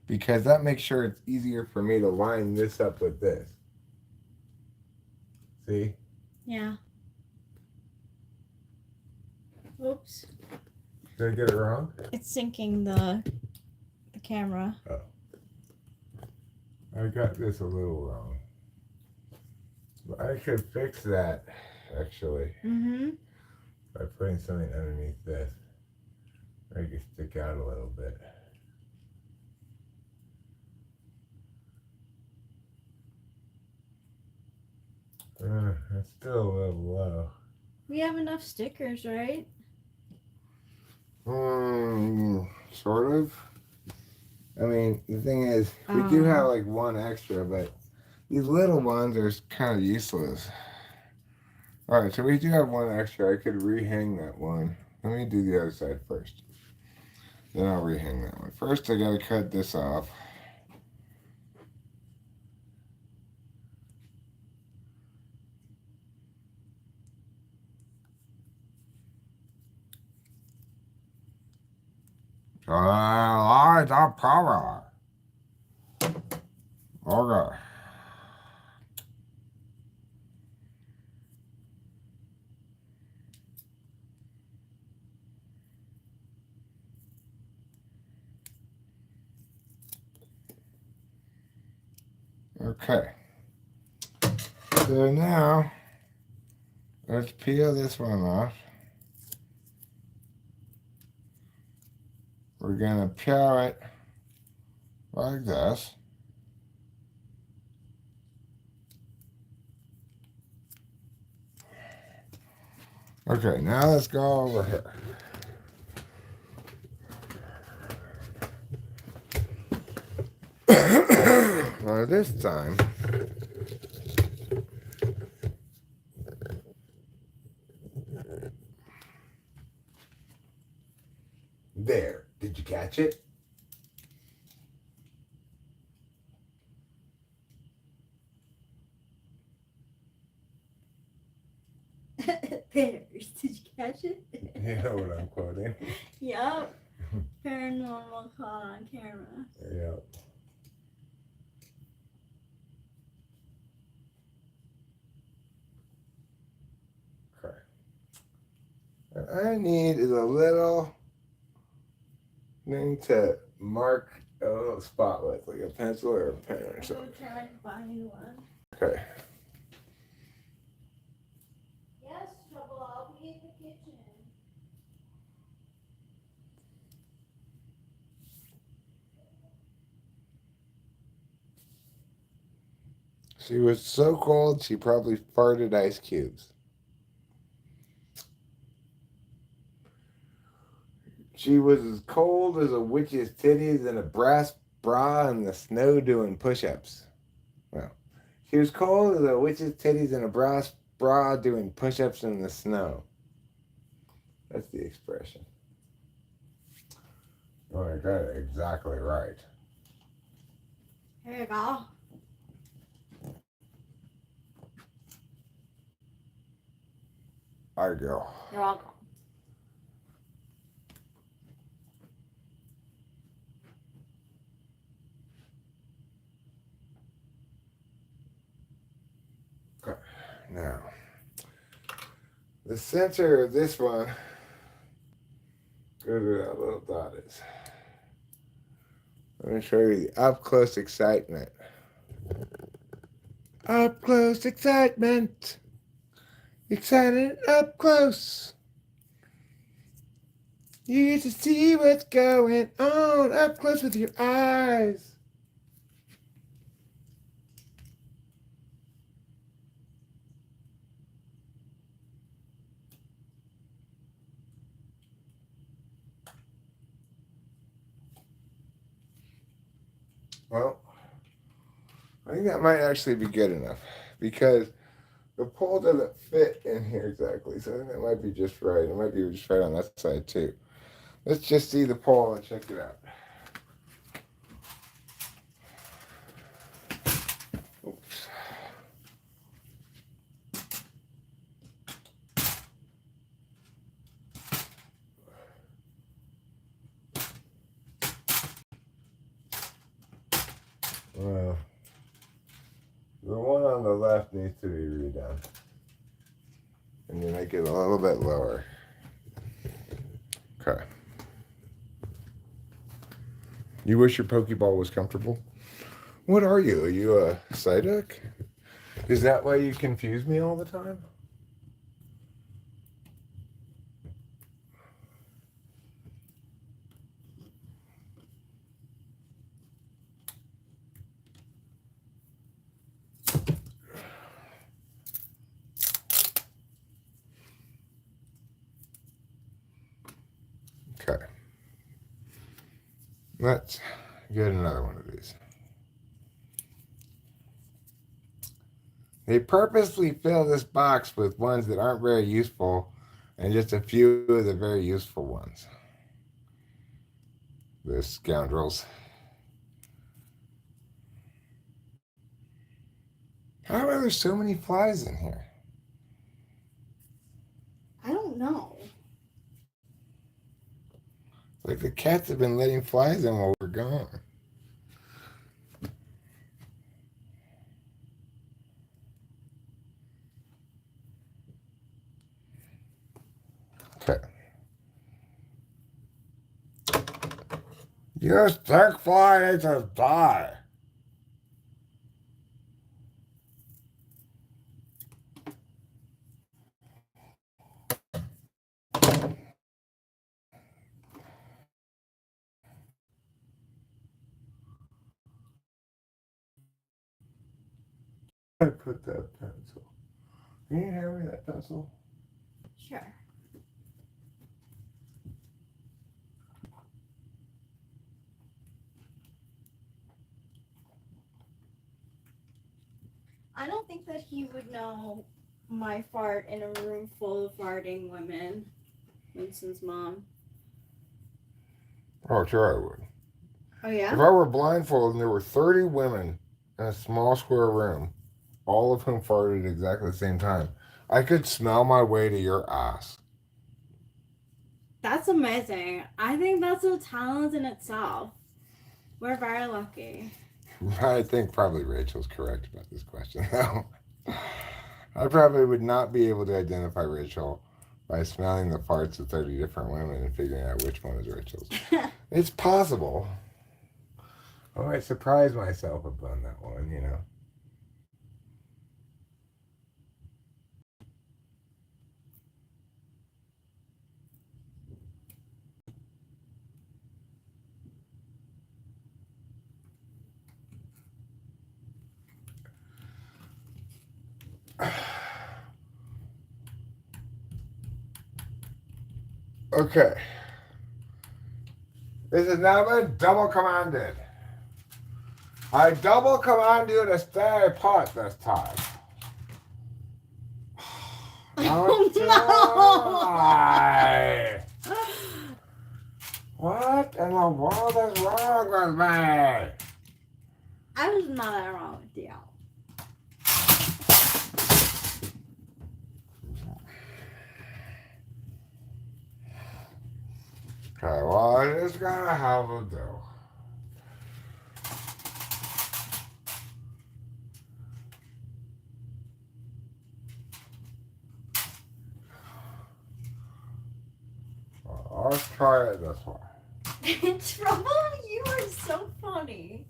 Because that makes sure it's easier for me to line this up with this. See? Yeah. Oops. Did I get it wrong? It's syncing the camera. Oh. I got this a little wrong. But I could fix that, actually, by putting something underneath this. Make it stick out a little bit. It's still a little low. We have enough stickers, right? Sort of. I mean, the thing is, we do have like one extra, but these little ones are kind of useless. Alright, so we do have one extra. I could rehang that one. Let me do the other side first. Then I'll rehang that one. First, I gotta cut this off. Alright, that power. Okay. Okay. So now, let's peel this one off. We're gonna peel it like this. Okay, now let's go over here. Now this time, there. Did you catch it? Bears. Did you catch it? You know what I'm quoting. Yup. Paranormal caught on camera. Yep. Okay. What I need is a little thing to mark a little spot with, like a pencil or a pen or something. I'm trying to buy one. Okay. Yes, Trouble. I'll be in the kitchen. She was so cold, she probably farted ice cubes. She was as cold as a witch's titties in a brass bra in the snow doing push-ups. Well, she was cold as a witch's titties in a brass bra doing push-ups in the snow. That's the expression. Oh, I got it exactly right. Here you go. I go. You're welcome. Okay. Now, the center of this one Go to that little dot is. Let me show you the up close excitement. Up close excitement. Excited up close. You get to see what's going on up close with your eyes. Well, I think that might actually be good enough because the pole doesn't fit in here exactly, so I think that might be just right. It might be just right on that side too. Let's just see the pole and check it out. Oops. Well, the one on the left needs to be redone. And you make it a little bit lower. Okay. You wish your Pokeball was comfortable? What are you? Are you a Psyduck? Is that why you confuse me all the time? Okay. Let's get another one of these. They purposely fill this box with ones that aren't very useful and just a few of the very useful ones. The scoundrels. How are there so many flies in here? I don't know. Like the cats have been letting flies in while we're gone. Okay. You stick fly, they just die. I put that pencil. Can you hand me that pencil? Sure. I don't think that he would know my fart in a room full of farting women. Winston's mom. Oh, sure I would. Oh, yeah? If I were blindfolded and there were 30 women in a small square room, all of whom farted at exactly the same time, I could smell my way to your ass. That's amazing. I think that's a talent in itself. We're very lucky. I think probably Rachel's correct about this question, though. I probably would not be able to identify Rachel by smelling the farts of 30 different women and figuring out which one is Rachel's. It's possible. Oh, I surprised myself upon that one, you know. Okay. This has now been double commanded. I double command you to stay put this time. Oh, no! What in the world is wrong with me? There's nothing wrong with you. Okay, well, I just gotta have a do. Well, I'll try it this way. Trouble, you are so funny.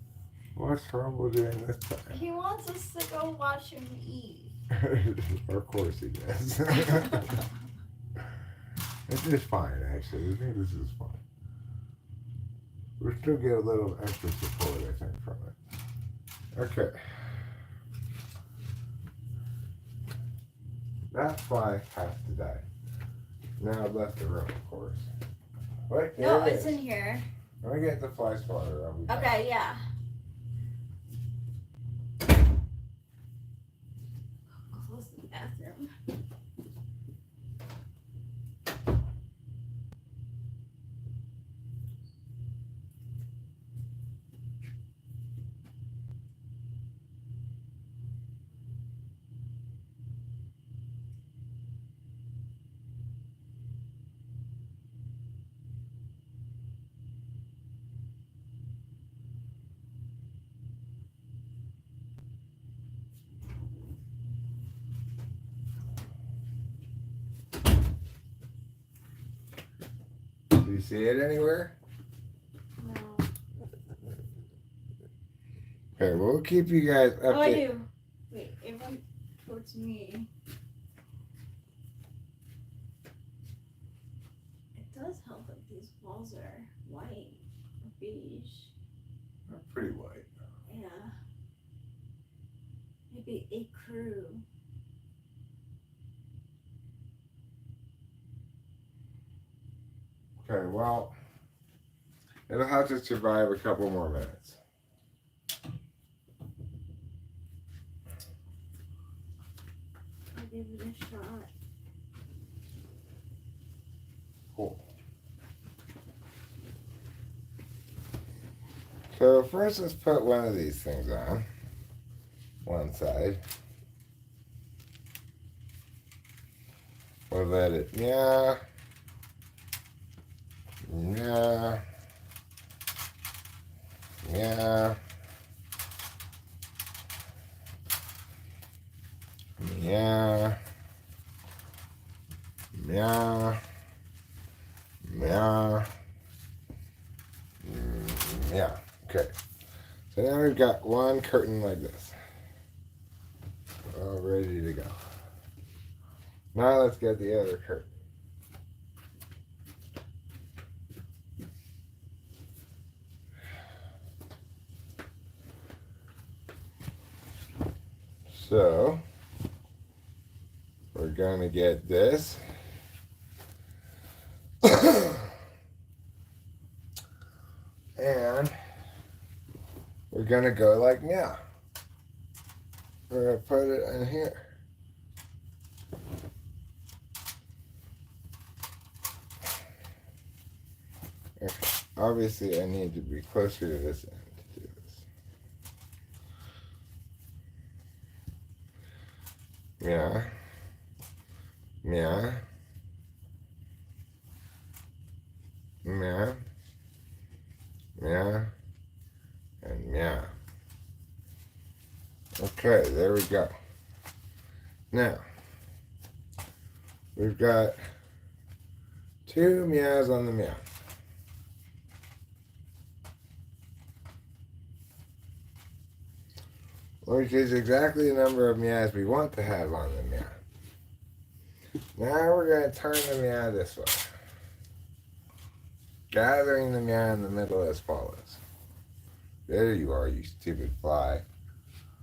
What's Trouble doing this time? He wants us to go watch him eat. Of course he does. This is fine, actually. I think this is fine. We'll still get a little extra support, I think, from it. Okay. That fly has to die. Now I've left the room, of course. Wait, No, there it it's is. in here. Let me get the fly spotter. Okay, yeah. Close the bathroom. Do you see it anywhere? No. Okay, we'll keep you guys updated. Oh, I do. Wait, it went towards me. It does help that these walls are white or beige. They're pretty white. Yeah. Maybe a crew. Okay, well, it'll have to survive a couple more minutes. I'll give it a shot. Cool. So first let's put one of these things on. One side. We'll let it meow. Meow. Meow. Meow. Meow. Meow. Yeah. Okay. So now we've got one curtain like this. All ready to go. Now let's get the other curtain. So we're going to get this. And we're going to go like meow. We're going to put it in here. Okay. Obviously, I need to be closer to this end to do this. Meow. Meow. Meow. Meow. And meow. Okay, there we go. Now, we've got 2 meows on the meow. Which is exactly the number of meows we want to have on the meow. Now we're going to turn the meow this way. Gathering the meow in the middle as follows. There you are, you stupid fly.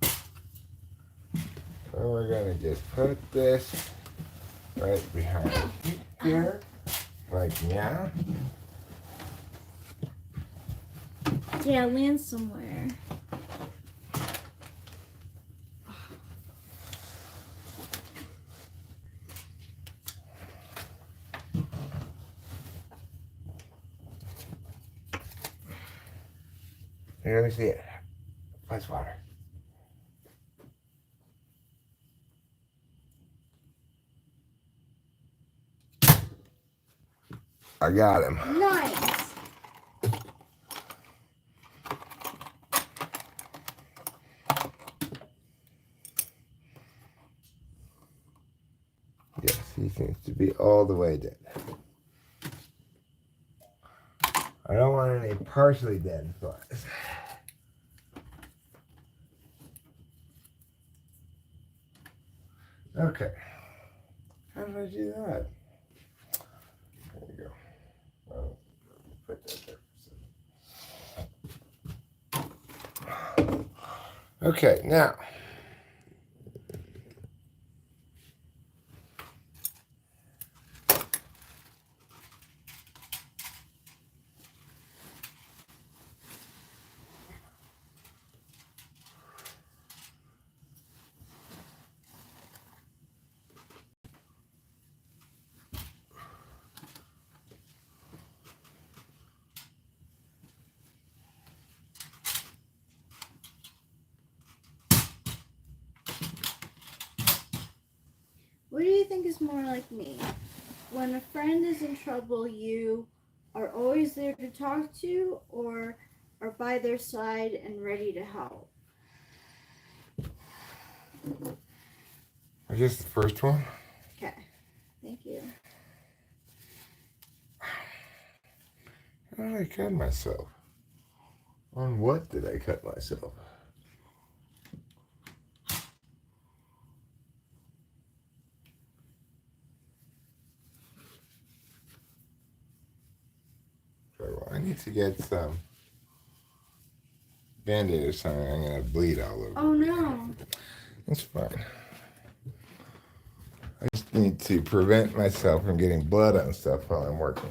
So we're going to just put this right behind here, like meow. Yeah, land somewhere. Here, let me see it. Ice water. I got him. Nice. Yes, he seems to be all the way dead. I don't want any partially dead flies. Okay. How did I do that? There you go. I'll put that there for a second. Okay, now. What do you think is more like me? When a friend is in trouble, you are always there to talk to, or are by their side and ready to help? I guess the first one. Okay, thank you. How did I cut myself? On what did I cut myself? I need to get some Band-Aid or something. I'm going to bleed all over. Oh no. That's fine. I just need to prevent myself from getting blood on stuff while I'm working.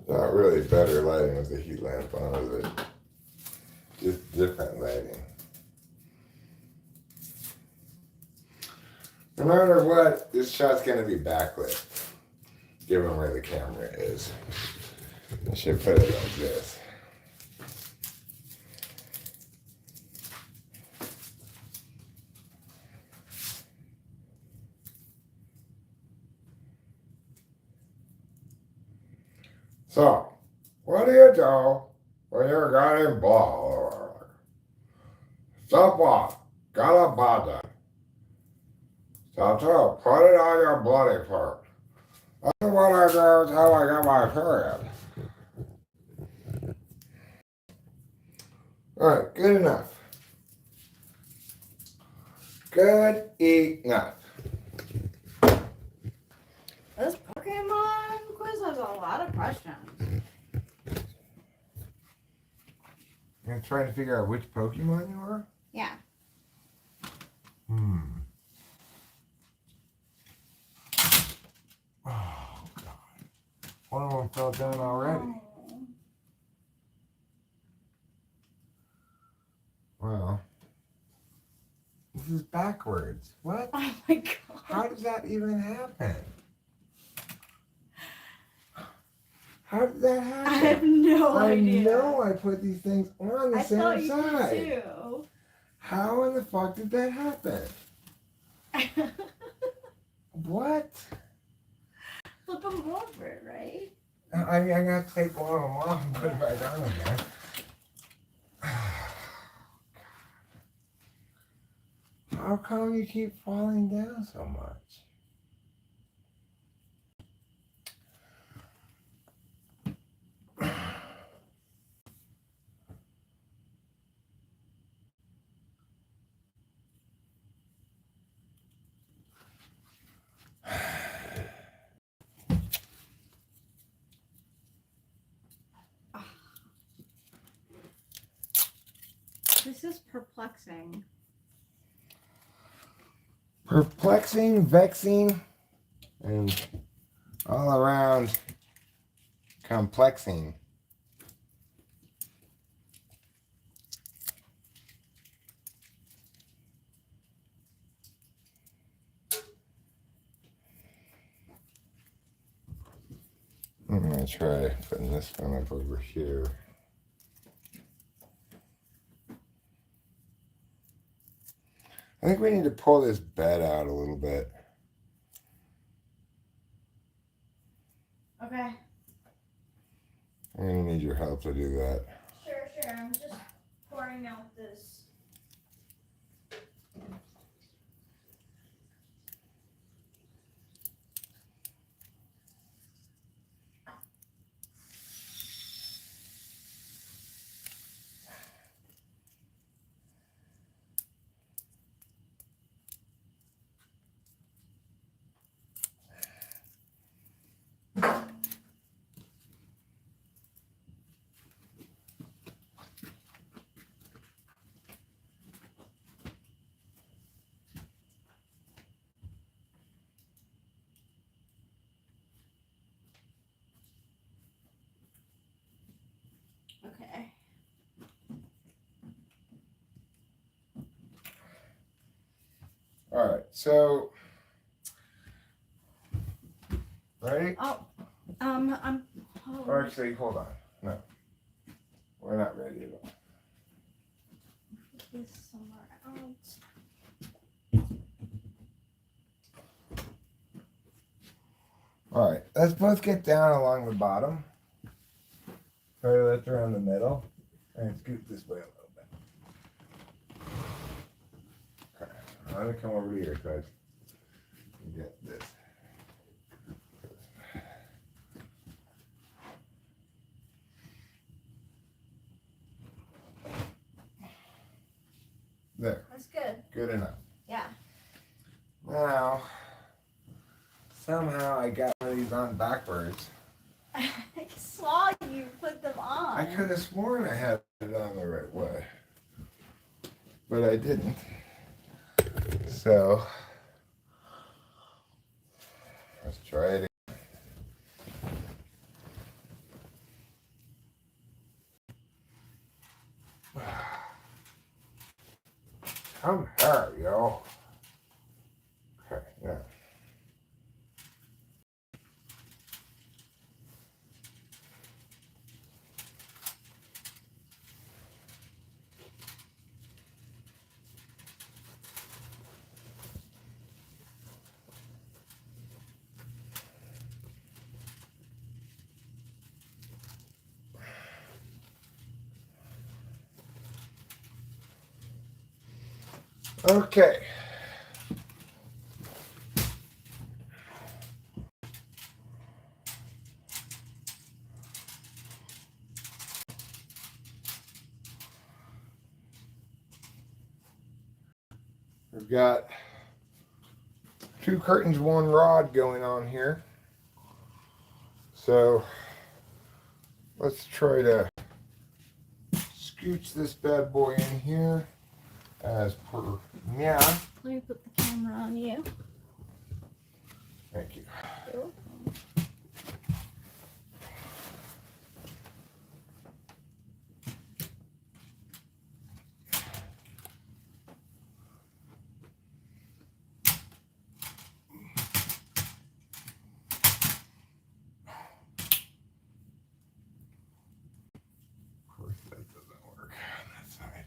Not really better lighting with the heat lamp on, is it? Just different lighting. No matter what, this shot's gonna be backlit, given where the camera is. I should put it like this. So, what do you do when you're getting bored? Stop off. Got a button. Stop to put it on your bloody part. That's what I do until I get my period. Alright, good enough. Good enough. This Pokemon quiz has a lot of questions. You're trying to figure out which Pokemon you are? Yeah. Oh, God. One of them fell down already. Oh. Well, this is backwards. What? Oh my god. How does that even happen? How did that happen? I have no idea. I know I put these things on the I same thought you side. did too. How in the fuck did that happen? What? Flip them over, right? I mean, I gotta take one of them off and put it back on again. How come you keep falling down so much? This is perplexing. Perplexing, vexing, and all around complexing. I'm going to try putting this one up over here. I think we need to pull this bed out a little bit. Okay. I'm going to need your help to do that. Sure. I'm just pouring out this. Okay. All right, so ready? Oh, Or actually, hold on. No, we're not ready at all. Put this somewhere else. All right, let's both get down along the bottom. Try to lift around the middle and scoot this way a little bit. Okay, I'm gonna come over here so I can get this. There. That's good. Good enough. Yeah. Now, somehow I got one of these on backwards. I saw you put them on. I could have sworn I had it on the right way, but I didn't. So, let's try it again. Come here, yo. Okay, yeah. Okay. We've got 2 curtains, 1 rod going on here. So let's try to scooch this bad boy in here as per meow. Let me put the camera on you. Thank you. Of course, that doesn't work on that side.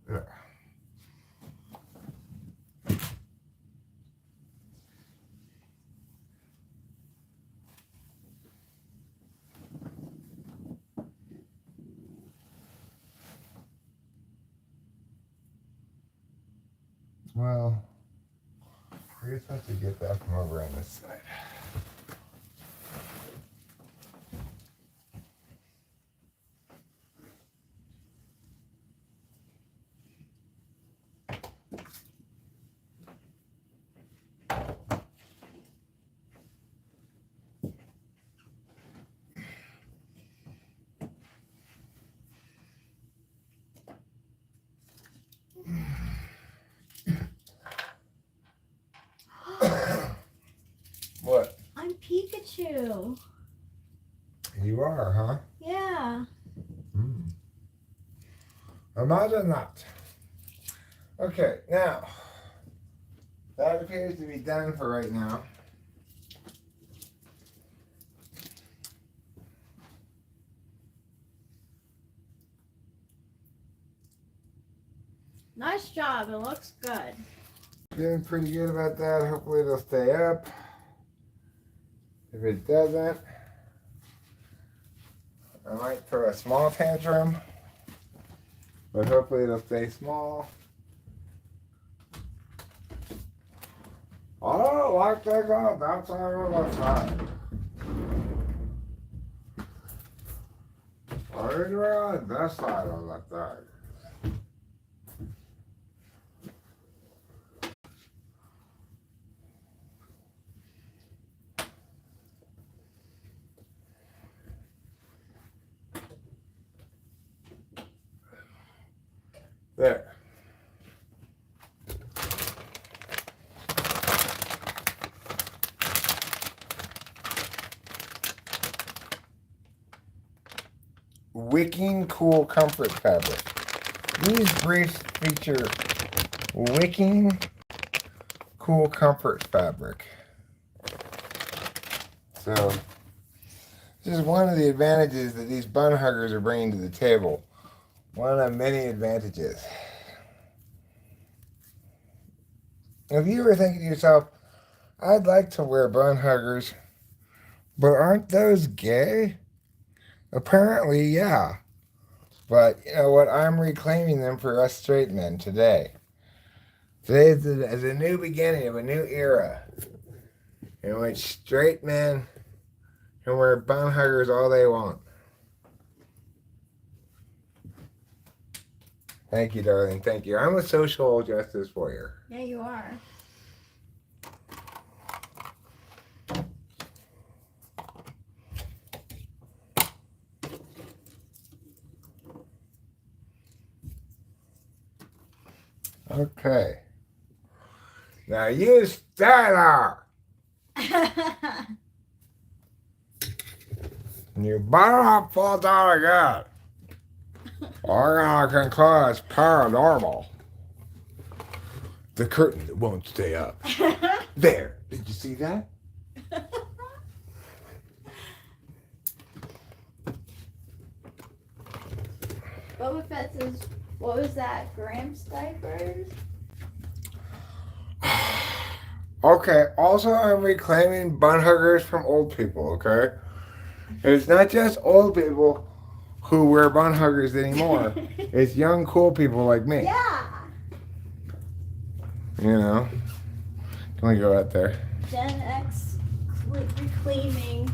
There. Well, I guess I have to get that from over on this side. What? I'm Pikachu. You are, huh? Yeah. Imagine that. Okay, now, that appears to be done for right now. Nice job. It looks good. Feeling pretty good about that. Hopefully it'll stay up. If it doesn't, I might throw a small tantrum, but hopefully it'll stay small. I don't like that on that side or that side. I need to on that side or that side. There. Wicking Cool Comfort Fabric. These briefs feature Wicking Cool Comfort Fabric. So, this is one of the advantages that these bun huggers are bringing to the table. One of many advantages. If you were thinking to yourself, I'd like to wear bun huggers, but aren't those gay? Apparently, yeah. But you know what? I'm reclaiming them for us straight men today. Today is a new beginning of a new era in which straight men can wear bun huggers all they want. Thank you, darling. Thank you. I'm a social justice warrior. Yeah, you are. Okay. Now you stay there. You better not fall down again. We're gonna conclude it's paranormal. The curtain that won't stay up. There. Did you see that? Boba Fett says, what was that? Gramps diapers? Okay, also I'm reclaiming bun huggers from old people, okay? It's not just old people who wear bun huggers anymore. It's young, cool people like me. Yeah. You know? Can we go out there? Gen X reclaiming.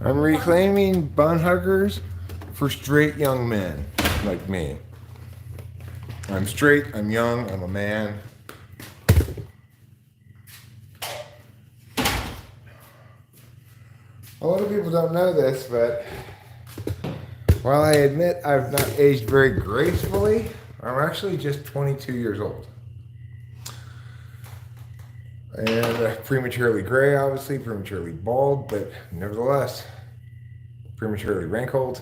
I'm reclaiming bun huggers for straight young men like me. I'm straight, I'm young, I'm a man. A lot of people don't know this, but while I admit I've not aged very gracefully, I'm actually just 22 years old. And prematurely gray, obviously, prematurely bald, but nevertheless, prematurely wrinkled,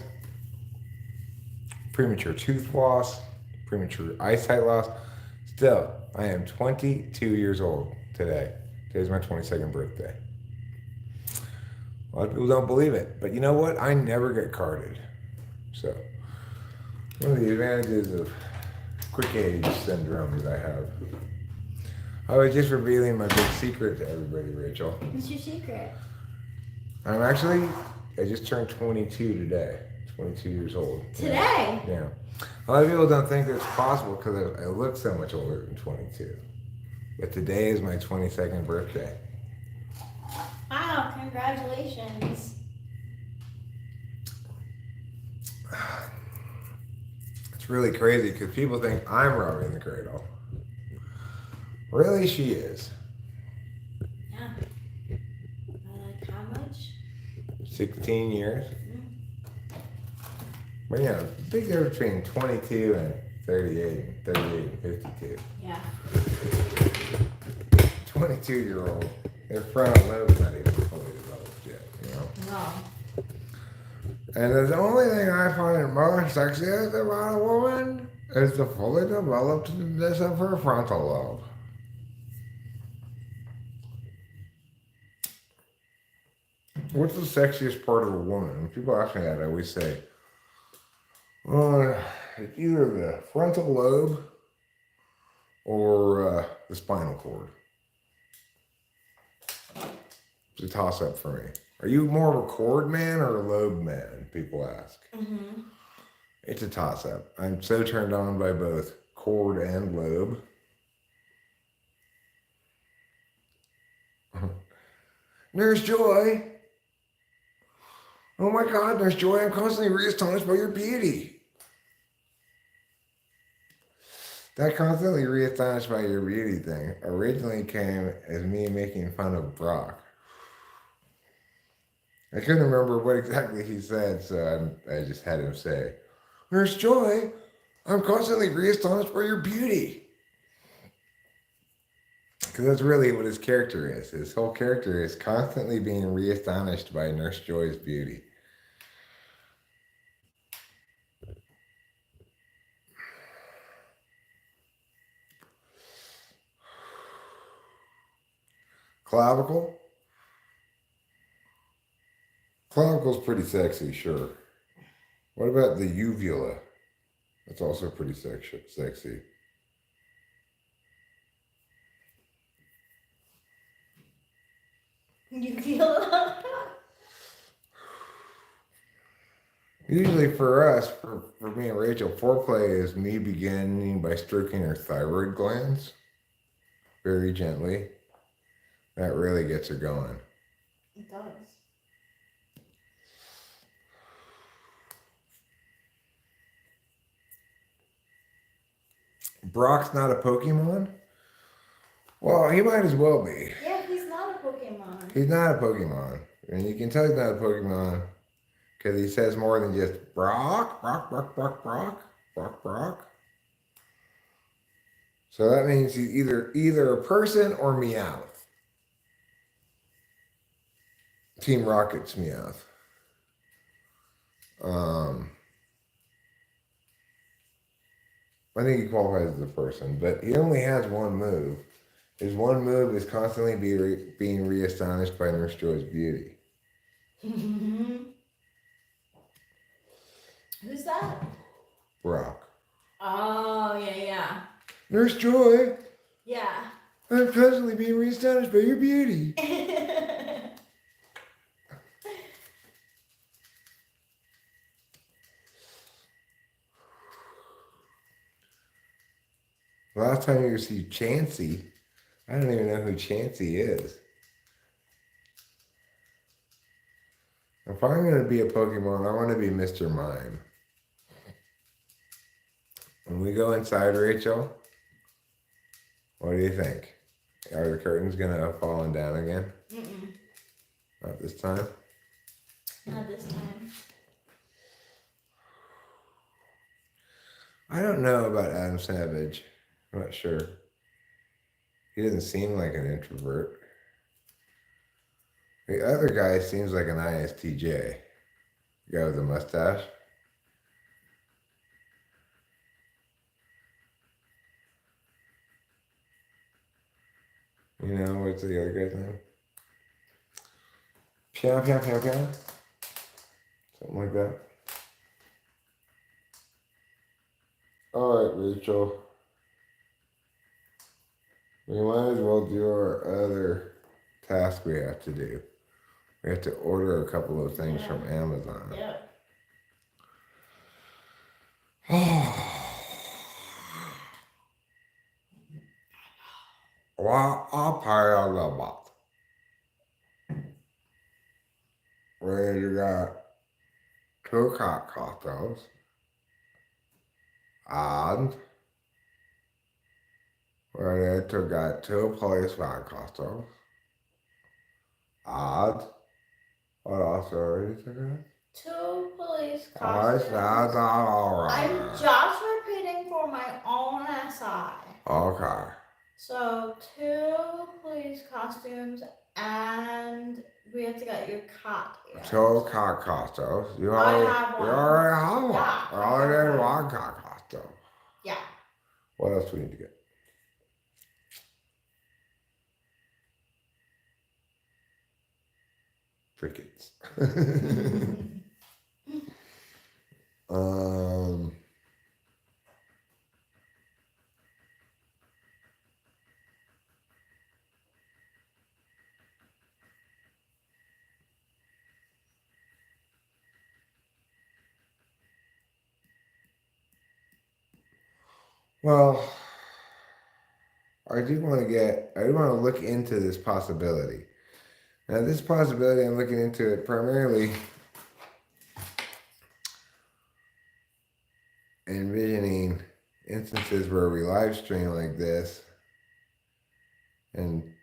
premature tooth loss, premature eyesight loss. Still, I am 22 years old today. Today's my 22nd birthday. A lot of people don't believe it, but you know what? I never get carded. So, one of the advantages of quick age syndrome that I have. I was just revealing my big secret to everybody, Rachel. What's your secret? I just turned 22 today. 22 years old. Today? Yeah. A lot of people don't think that's possible because I look so much older than 22. But today is my 22nd birthday. Wow, congratulations. It's really crazy because people think I'm robbing the cradle. Really, she is. Yeah. Like how much? 16 years. But yeah, big difference between 22 and 38, 38 and 52. Yeah. 22-year-old, their frontal lobe's not even fully developed yet, you know? No. And the only thing I find more sexy about a woman is the fully developed condition for frontal lobe. What's the sexiest part of a woman? When people ask me that, I always say, it's either the frontal lobe or the spinal cord. It's a toss-up for me. Are you more of a cord man or a lobe man? People ask. Mm-hmm. It's a toss-up. I'm so turned on by both cord and lobe. Nurse Joy. Oh my God, Nurse Joy, I'm constantly re-astonished by your beauty. That constantly re-astonished by your beauty thing originally came as me making fun of Brock. I couldn't remember what exactly he said, so I just had him say, Nurse Joy, I'm constantly re-astonished by your beauty. Because that's really what his character is. His whole character is constantly being re-astonished by Nurse Joy's beauty. Clavicle? Clavicle's pretty sexy, sure. What about the uvula? That's also pretty sexy. You feel that? Usually for us, for me and Rachel, foreplay is me beginning by stroking her thyroid glands very gently. That really gets her going. It does. Brock's not a Pokemon? Well, he might as well be. Yeah, he's not a Pokemon. He's not a Pokemon. And you can tell he's not a Pokemon because he says more than just Brock, Brock, Brock, Brock, Brock, Brock, Brock. So that means he's either a person or Meowth. Team Rocket's Meowth. I think he qualifies as a person, but he only has one move. His one move is constantly being re-astonished by Nurse Joy's beauty. Who's that? Brock. Oh, yeah. Nurse Joy, Yeah. I'm constantly being re-astonished by your beauty. Last time you received Chansey, I don't even know who Chansey is. If I'm going to be a Pokemon, I want to be Mr. Mime. When we go inside, Rachel, what do you think? Are the curtains going to have fallen down again? Mm-mm. Not this time? Not this time. I don't know about Adam Savage. I'm not sure. He doesn't seem like an introvert. The other guy seems like an ISTJ. The guy with the mustache. You know, what's the other guy's name? Piao, piao, piao, piao. Something like that. All right, Rachel. We might as well do our other task we have to do. We have to order a couple of things from Amazon. Yep. Well, I'll pay a little bit. We got 2 cat costumes and we need to get 2 policeman costumes and what else are we doing? 2 police I costumes. said that already. I'm just repeating for my own SI. Okay. So 2 police costumes and we have to get your cat. 2 cat costumes. You I already have one. have one. Yeah, You I already have did one. 1 cat costume. What else do we need to get? Crickets. um, well, I do want to look into this possibility. Now, this possibility, I'm looking into it primarily envisioning instances where we live stream like this, and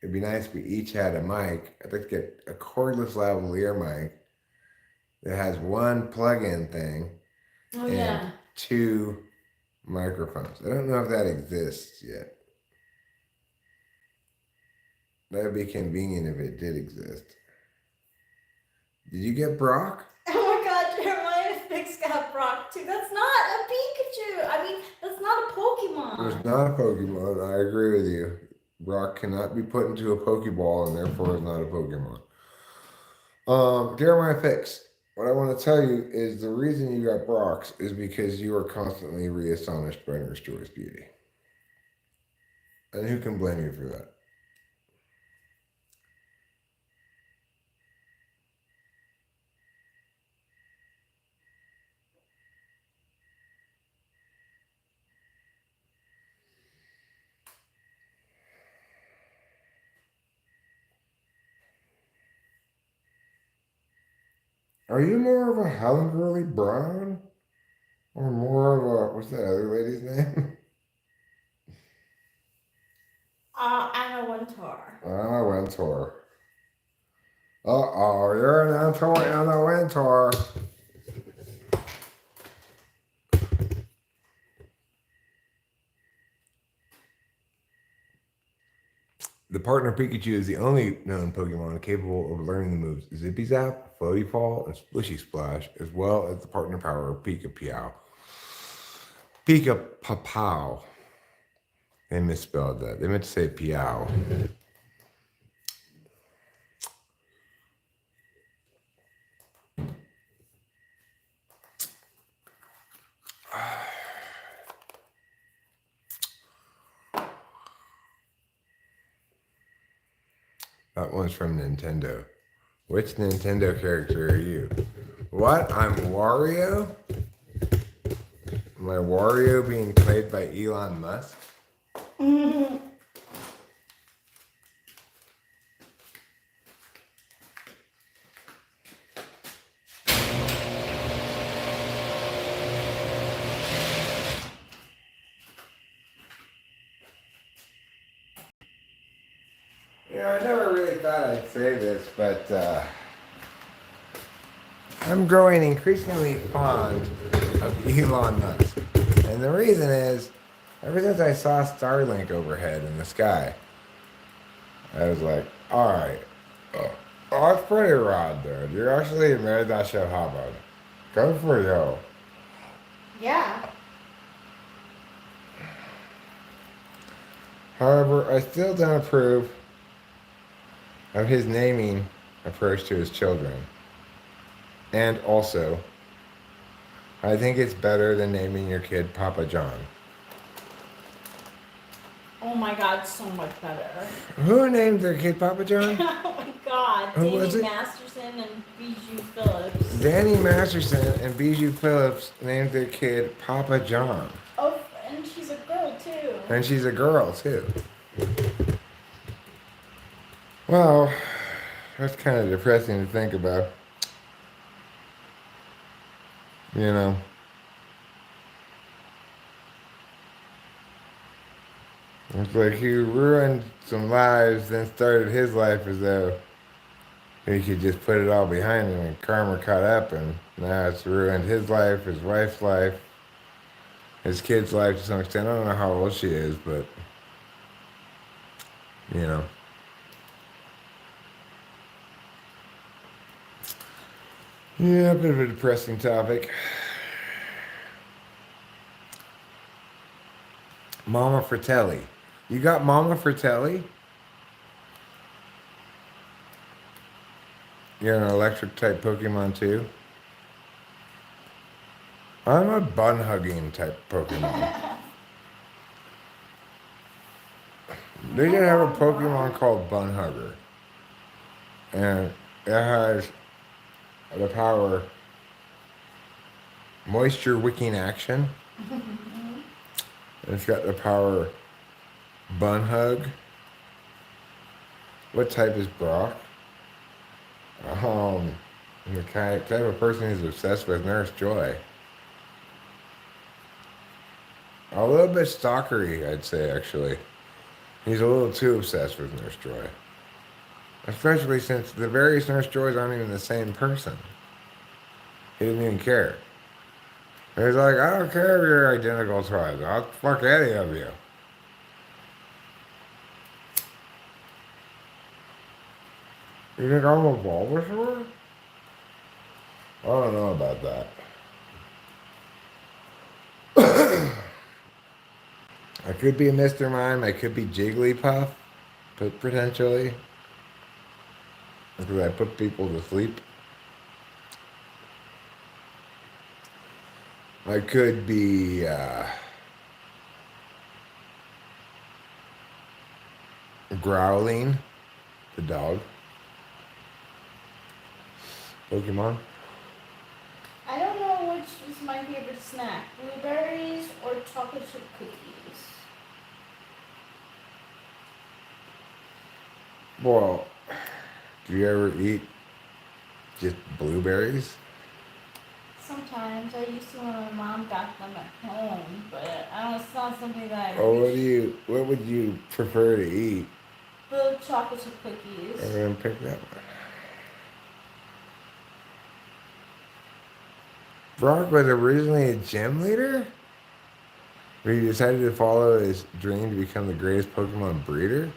it'd be nice if we each had a mic. I'd like to get a cordless lavalier mic that has one plug-in thing and two microphones. I don't know if that exists yet. That'd be convenient if it did exist. Did you get Brock? Oh my god, Jeremiah Fix got Brock too. That's not a Pikachu. I mean, that's not a Pokemon. It's not a Pokemon. I agree with you. Brock cannot be put into a Pokeball and therefore is not a Pokemon. Jeremiah Fix, what I want to tell you is the reason you got Brock's is because you are constantly re-astonished by Nurse Joy's beauty. And who can blame you for that? Are you more of a Helen Gurley Brown? Or more of a, what's that other lady's name? Anna Wintour. Anna Wintour. Uh-oh, you're an Anna Wintour. The partner Pikachu is the only known Pokemon capable of learning the moves Zippy Zap, Floaty Fall, and Splishy Splash, as well as the partner power of Pika Piao. Pika Papow. They misspelled that. They meant to say Piao. That one's from Nintendo. Which Nintendo character are you? What? I'm Wario? Am I Wario being played by Elon Musk? I never really thought I'd say this, but I'm growing increasingly fond of Elon Musk. And the reason is, ever since I saw Starlink overhead in the sky, I was like, alright, oh, that's pretty rad, dude. You actually made that shit happen. Good for you. Yeah. However, I still don't approve of his naming approach to his children. And also, I think it's better than naming your kid Papa John. Oh my god, so much better. Who named their kid Papa John? Oh my god. Who was Danny it? Masterson and Bijou Phillips. Danny Masterson and Bijou Phillips named their kid Papa John. Oh, and she's a girl too. And she's a girl, too. Well, that's kind of depressing to think about. You know. It's like he ruined some lives, then started his life as though he could just put it all behind him, and karma caught up, and now it's ruined his life, his wife's life, his kid's life to some extent. I don't know how old she is, but, you know. Yeah, a bit of a depressing topic. Mama Fratelli. You got Mama Fratelli? You're an electric type Pokemon too? I'm a bun hugging type Pokemon. They did have a Pokemon called Bun Hugger. And it has the power moisture wicking action. It's got the power Bun Hug. What type is Brock? The type of person who's obsessed with Nurse Joy. A little bit stalkery, I'd say, actually. He's a little too obsessed with Nurse Joy. Especially since the various Nurse Joys aren't even the same person. He didn't even care. He's like, I don't care if you're identical twins. I'll fuck any of you. You think I'm a Bulbasaur? I don't know about that. I could be a Mr. Mime. I could be Jigglypuff, but potentially. Because I put people to sleep. I could be Growling, the dog. Pokemon. I don't know which is my favorite snack, blueberries or chocolate chip cookies. Well, do you ever eat just blueberries? Sometimes I used to when my mom got them at home, but I don't. It's not something that I. Or what would you prefer to eat? The chocolate chip cookies. I'm gonna pick that one. Brock was originally a gym leader? But he decided to follow his dream to become the greatest Pokemon breeder?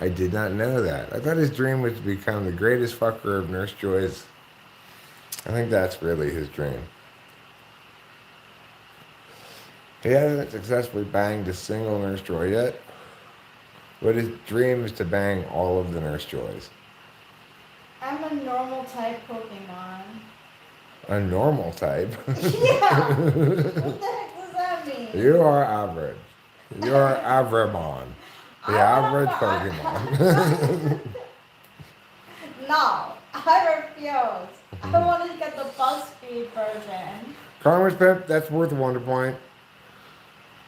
I did not know that. I thought his dream was to become the greatest fucker of Nurse Joy's. I think that's really his dream. He hasn't successfully banged a single Nurse Joy yet, but his dream is to bang all of the Nurse Joys. I'm a normal type Pokemon. A normal type? Yeah! What the heck does that mean? You are average. You are Avramon. The average Pokemon. No, I refuse. I want to get the BuzzFeed version. Karma's Pimp, that's worth a wonder point.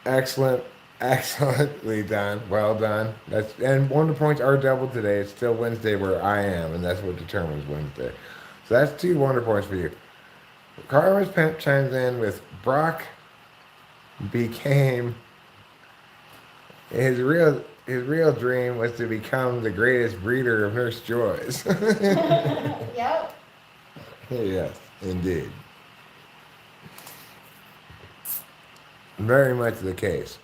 Excellent. Excellently done. Well done. And wonder points are doubled today. It's still Wednesday where I am, and that's what determines Wednesday. So that's 2 wonder points for you. Karma's Pimp chimes in with Brock became his real dream was to become the greatest breeder of Nurse Joys. Yep. Yes, indeed. Very much the case.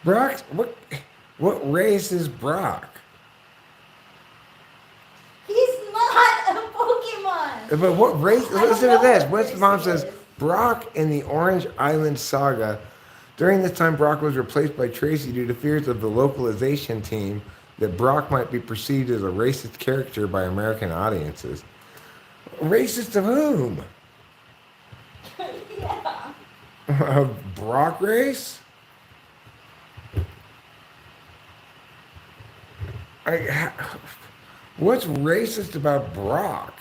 Brock, what race is Brock? He's not a Pokemon. But what race? I don't Listen know to this. what What's race mom he says? is. Brock in the Orange Island saga. During this time, Brock was replaced by Tracy due to fears of the localization team that Brock might be perceived as a racist character by American audiences. Racist of whom? Yeah. A Brock race? What's racist about Brock?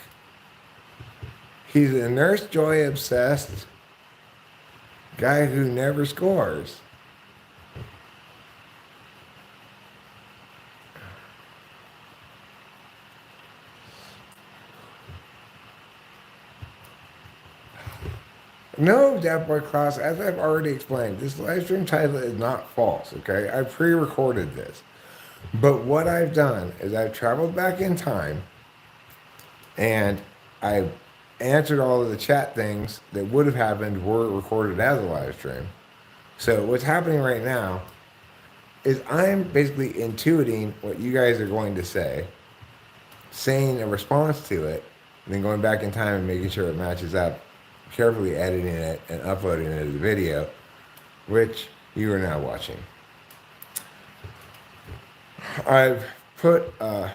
He's a Nurse Joy obsessed guy who never scores. No, Death Boy Class, as I've already explained, this live stream title is not false, okay? I pre-recorded this. But what I've done is I've traveled back in time and I've answered all of the chat things that would have happened were it recorded as a live stream. So what's happening right now is I'm basically intuiting what you guys are going to say, saying a response to it, and then going back in time and making sure it matches up, carefully editing it and uploading it as a video, which you are now watching. I've put a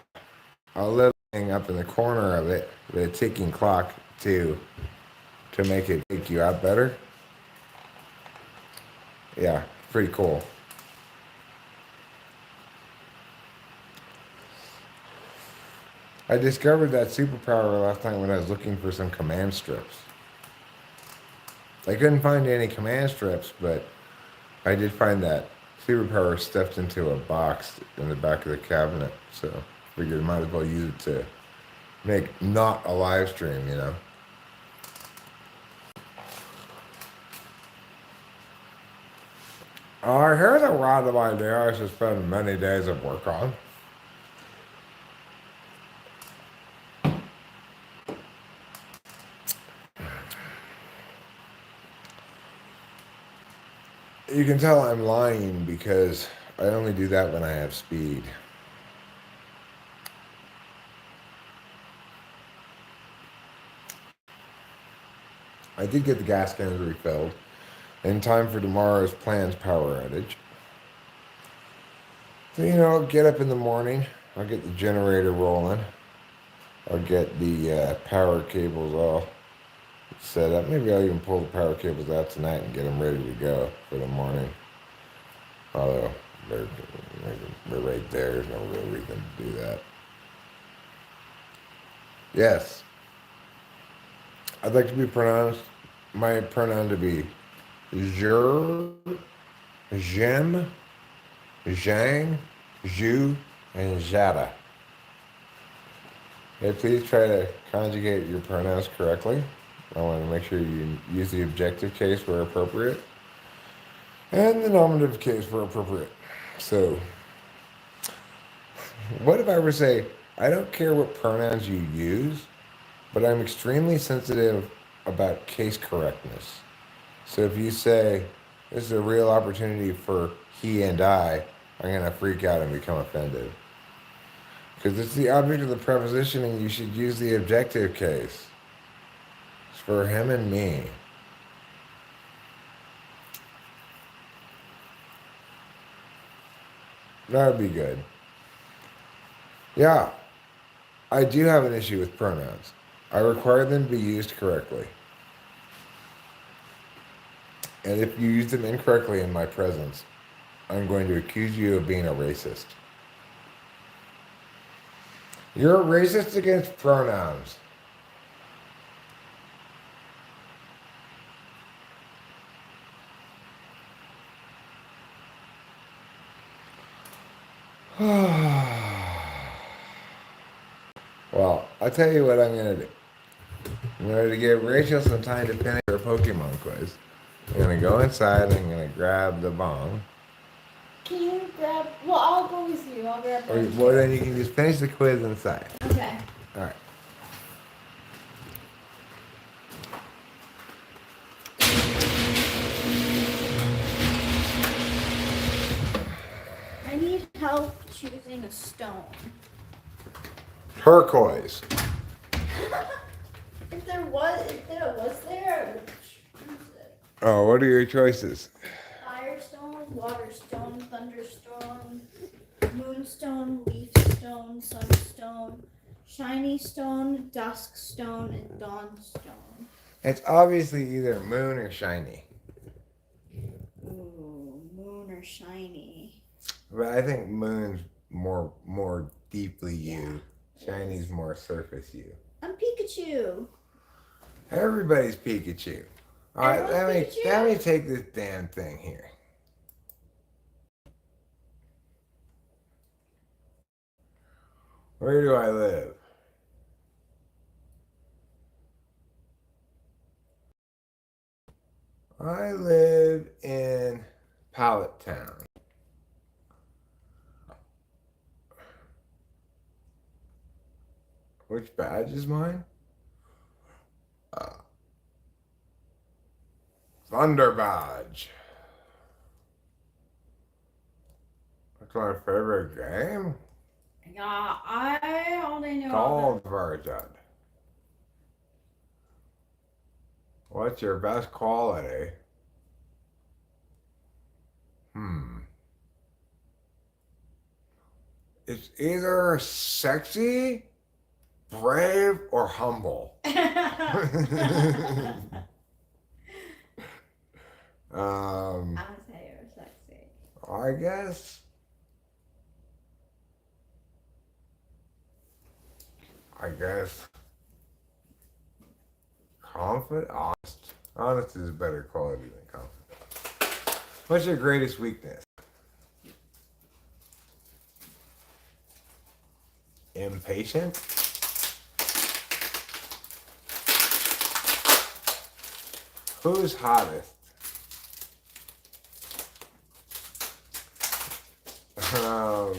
little thing up in the corner of it with a ticking clock to make it take you out better. Yeah, pretty cool. I discovered that superpower last time when I was looking for some command strips. I couldn't find any command strips, but I did find that superpower stuffed into a box in the back of the cabinet. So figured I might as well use it to make not a live stream, you know. Here's a random idea I should spend many days of work on. You can tell I'm lying because I only do that when I have speed. I did get the gas cans refilled in time for tomorrow's planned power outage. So, you know, get up in the morning, I'll get the generator rolling, I'll get the power cables all set up. Maybe I'll even pull the power cables out tonight and get them ready to go for the morning. Although they're right there, there's no real reason to do that. Yes, I'd like to be pronounced, my pronoun to be Zher, Jim, Zhang, Zhu, and Zhada. Okay, please try to conjugate your pronouns correctly. I want to make sure you use the objective case where appropriate and the nominative case where appropriate. So, what if I were to say, I don't care what pronouns you use, but I'm extremely sensitive about case correctness. So if you say, this is a real opportunity for he and I'm going to freak out and become offended. Because it's the object of the preposition and you should use the objective case. It's for him and me. That would be good. Yeah, I do have an issue with pronouns. I require them to be used correctly. And if you use them incorrectly in my presence, I'm going to accuse you of being a racist. You're a racist against pronouns. Well, I'll tell you what I'm going to do. In order to give Rachel some time to finish her Pokemon quiz, I'm going to go inside and I'm going to grab the bong. Can you grab? Well, I'll go with you. I'll grab. Well, then you can just finish the quiz inside. Okay. All right. I need help choosing a stone. Turquoise. If there was there, I would choose it. Oh, what are your choices? Firestone, waterstone, thunderstone, moonstone, leaf stone, sunstone, shiny stone, dusk stone, and dawn stone. It's obviously either moon or shiny. Ooh, moon or shiny. But I think moon's more deeply you. Shiny's more surface you. I'm Pikachu. Everybody's Pikachu. All right, let me take this damn thing here. Where do I live? I live in Pallet Town. Which badge is mine? Thunder Badge. That's my favorite game. Yeah, I only know. Gold version. What's your best quality? Hmm. It's either sexy, brave, or humble. I would say you're sexy. I guess. I guess. Confident, honest. Honest is a better quality than confident. What's your greatest weakness? Impatient? Who's hottest? Um,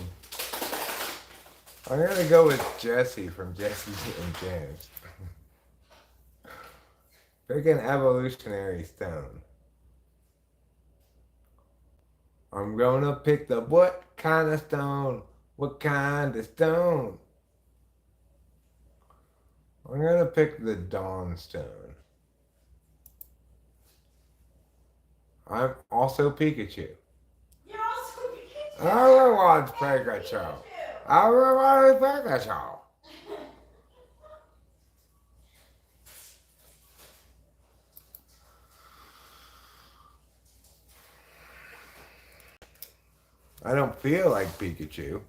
I'm gonna go with Jesse from Jesse and James. Pick an evolutionary stone. I'm gonna pick the what kind of stone? What kind of stone? I'm gonna pick the Dawn stone. I'm also Pikachu. You're also Pikachu. Everyone's Pikachu. Everyone's Pikachu. I don't feel like Pikachu.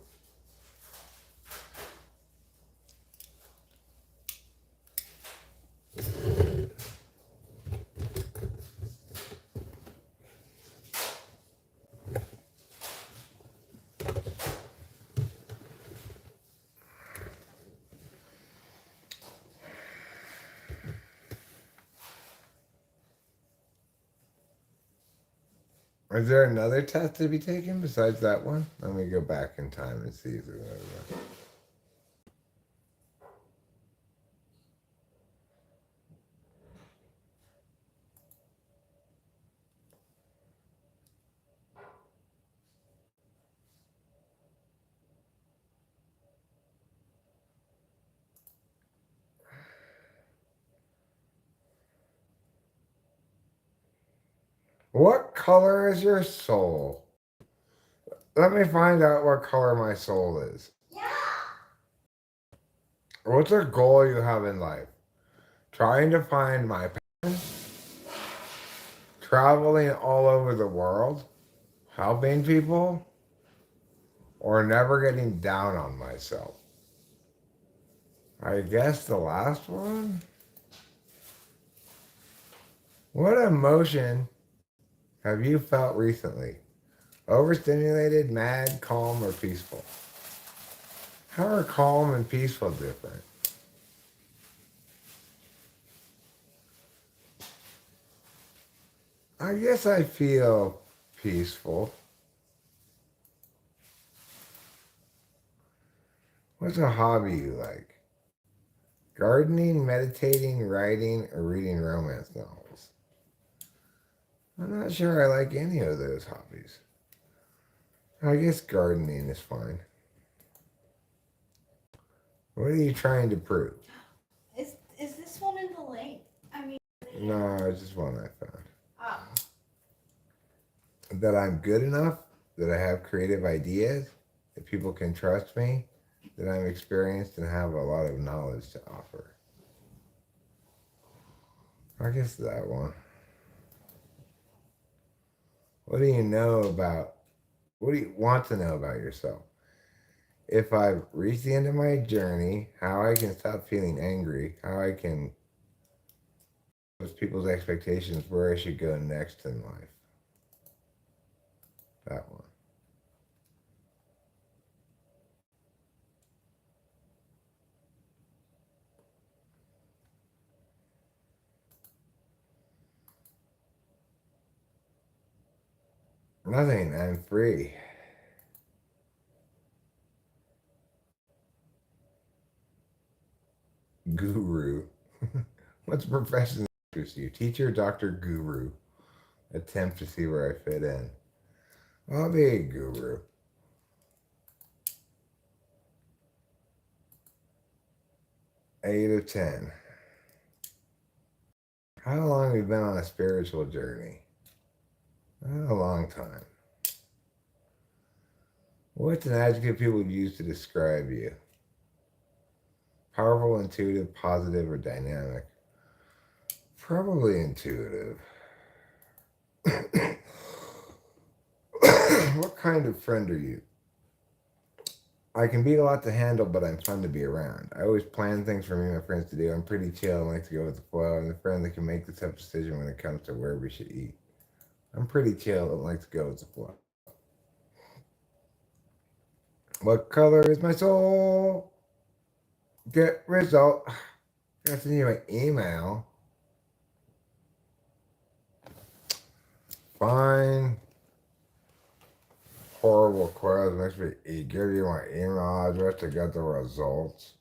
Is there another test to be taken besides that one? Let me go back in time and see if there's another one. What color is your soul? Let me find out what color my soul is. Yeah. What's a goal you have in life? Trying to find my passion? Traveling all over the world? Helping people? Or never getting down on myself? I guess the last one? What emotion have you felt recently? Overstimulated, mad, calm, or peaceful? How are calm and peaceful different? I guess I feel peaceful. What's a hobby you like? Gardening, meditating, writing, or reading romance novels? I'm not sure I like any of those hobbies. I guess gardening is fine. What are you trying to prove? Is this one in the link? I mean. No, it's just one I found. Oh. That I'm good enough, that I have creative ideas, that people can trust me, that I'm experienced and have a lot of knowledge to offer. I guess that one. What do you know about, what do you want to know about yourself? If I've reached the end of my journey, how I can stop feeling angry, how I can with people's expectations, where I should go next in life. That one. Nothing, I'm free. Guru. What's a profession that interests you? Teacher, doctor, guru. Attempt to see where I fit in. I'll be a guru. 8 of 10. How long have you been on a spiritual journey? A long time. What's an adjective people would use to describe you? Powerful, intuitive, positive, or dynamic? Probably intuitive. What kind of friend are you? I can be a lot to handle, but I'm fun to be around. I always plan things for me and my friends to do. I'm pretty chill and like to go with the flow. I'm the friend that can make the tough decision when it comes to where we should eat. I'm pretty chill and like to go with the flow. What color is my soul? Get result. I send you an email. Fine. Horrible quiz. Makes me give you my email address to get the results.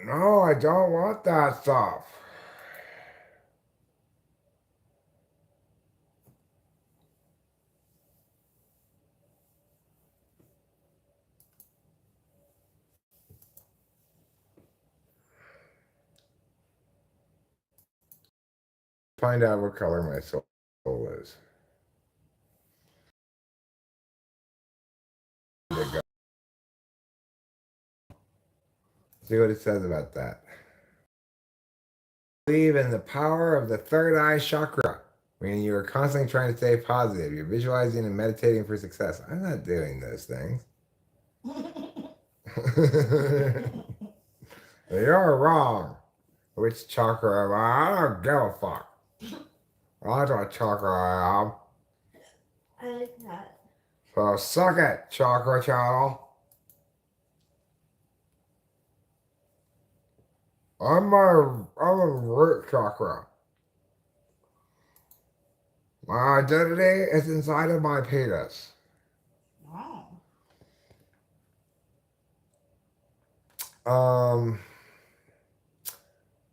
No, I don't want that stuff. Find out what color my soul is. See what it says about that. Believe in the power of the third eye chakra. Meaning you are constantly trying to stay positive. You're visualizing and meditating for success. I'm not doing those things. You're wrong. Which chakra am I? I don't give a fuck. That's what chakra I am. I like that. So suck it, chakra channel. I'm a root chakra. My identity is inside of my penis. Wow.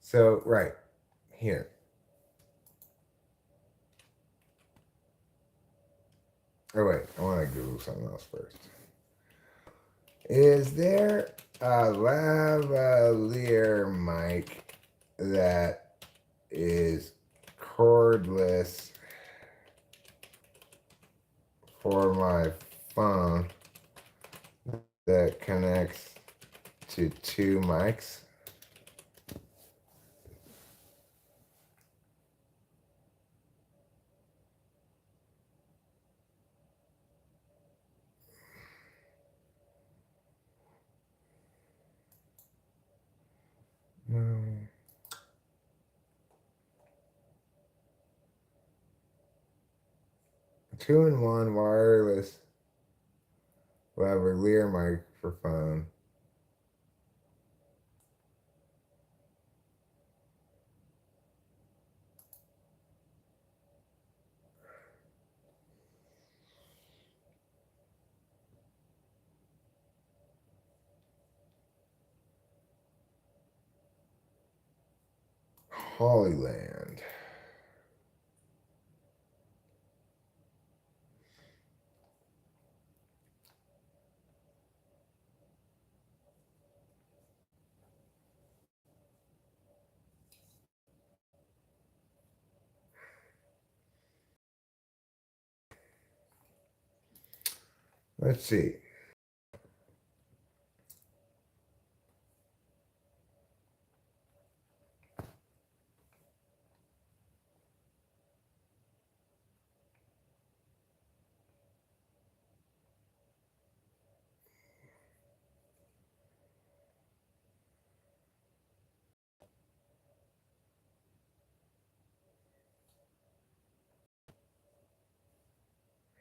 So right here. Oh wait, I want to Google something else first. Is there a lavalier mic that is cordless for my phone that connects to two mics? No. 2-in-1 wireless lavalier microphone. Hollyland. Let's see.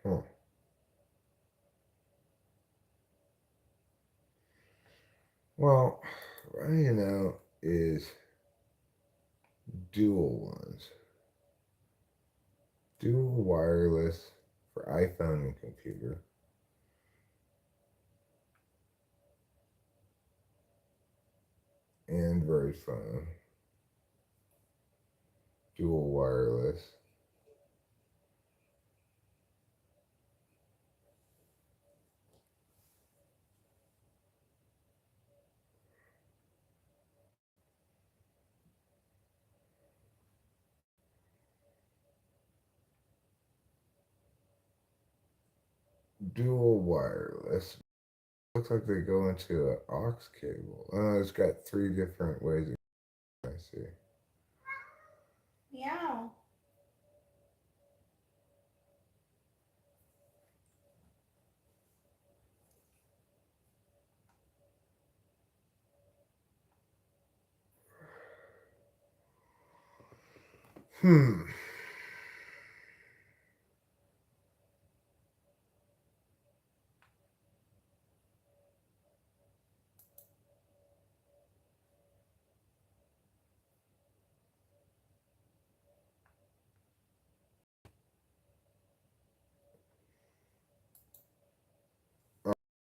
Huh. Well, what I need to know is dual ones. Dual wireless for iPhone and computer. Android phone. Dual wireless. Dual wireless. Looks like they go into an aux cable. Oh, it's got 3 different ways. I see. Meow. Hmm.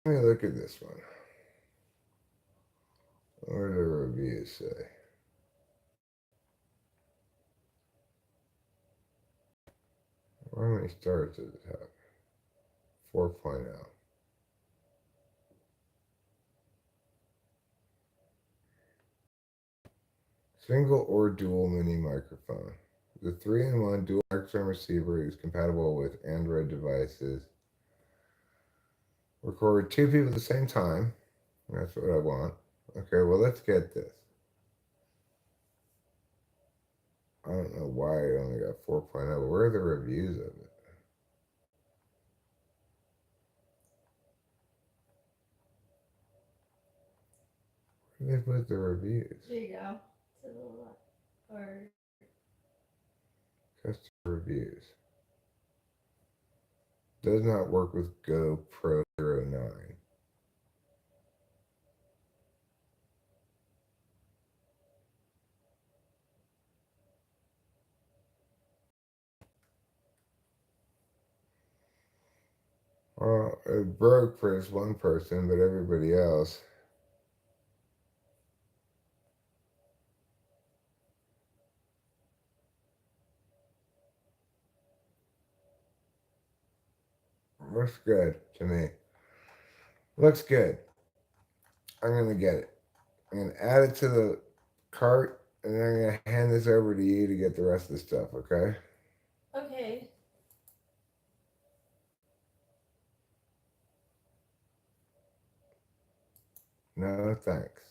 Let me look at this one. What do the reviews say? How many stars does it have? 4.0. Single or dual mini microphone. The 3-in-1 dual microphone receiver is compatible with Android devices. Record 2 people at the same time. That's what I want. Okay, well, let's get this. I don't know why it only got 4.0, but where are the reviews of it? Where did they put the reviews? There you go. To the left. Or Customer reviews. Does not work with GoPro 09. Well, it broke for this one person, but everybody else. Looks good to me. Looks good. I'm going to get it. I'm going to add it to the cart, and then I'm going to hand this over to you to get the rest of the stuff, okay? okay. No, thanks.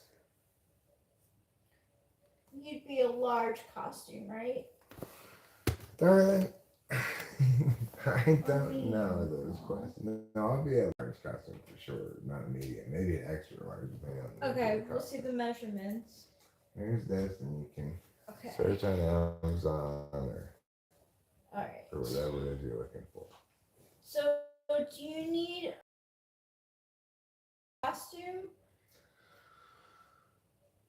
You'd be a large costume, right? Darling, I don't know those questions. No, I'll be a large costume for sure. Not a medium. Maybe an extra large, depending on the Okay, costume. we'll see the measurements. Here's this, and you can Okay. search on Amazon or Alright. whatever it is you're looking for. So, do you need a costume?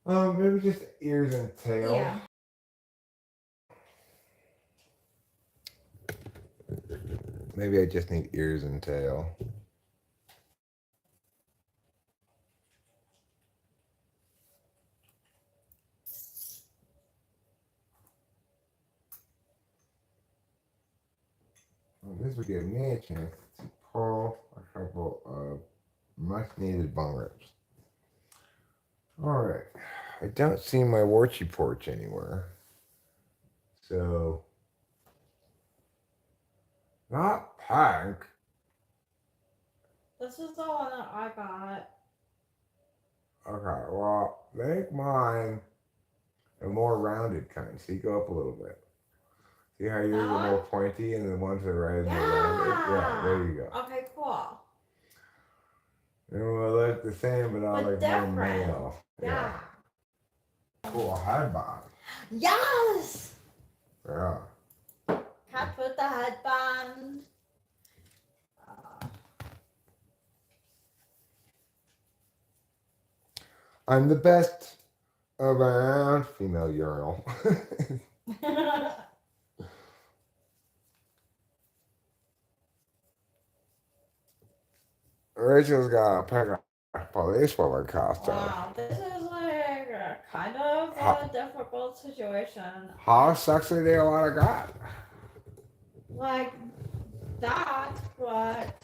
Maybe just ears and tail. Yeah. Maybe I just need ears and tail. Well, this would give me a chance to pull a couple of much needed bong rips. Alright. I don't see my Warchy porch anywhere. So, not pink. This is the one that I got. Okay, well, make mine a more rounded kind. So you go up a little bit. See how yours are more pointy and the ones that are right in the rounded? Yeah, there you go. Okay, cool. And we'll look the same, but I'll like more male. Yeah. Cool headband. Yes! Yeah. Can I put the headband? I'm the best around female urinal. Rachel's got a pack of police woman costume. Wow, this is like kind of a difficult situation. How sexy they want to got? Like that, but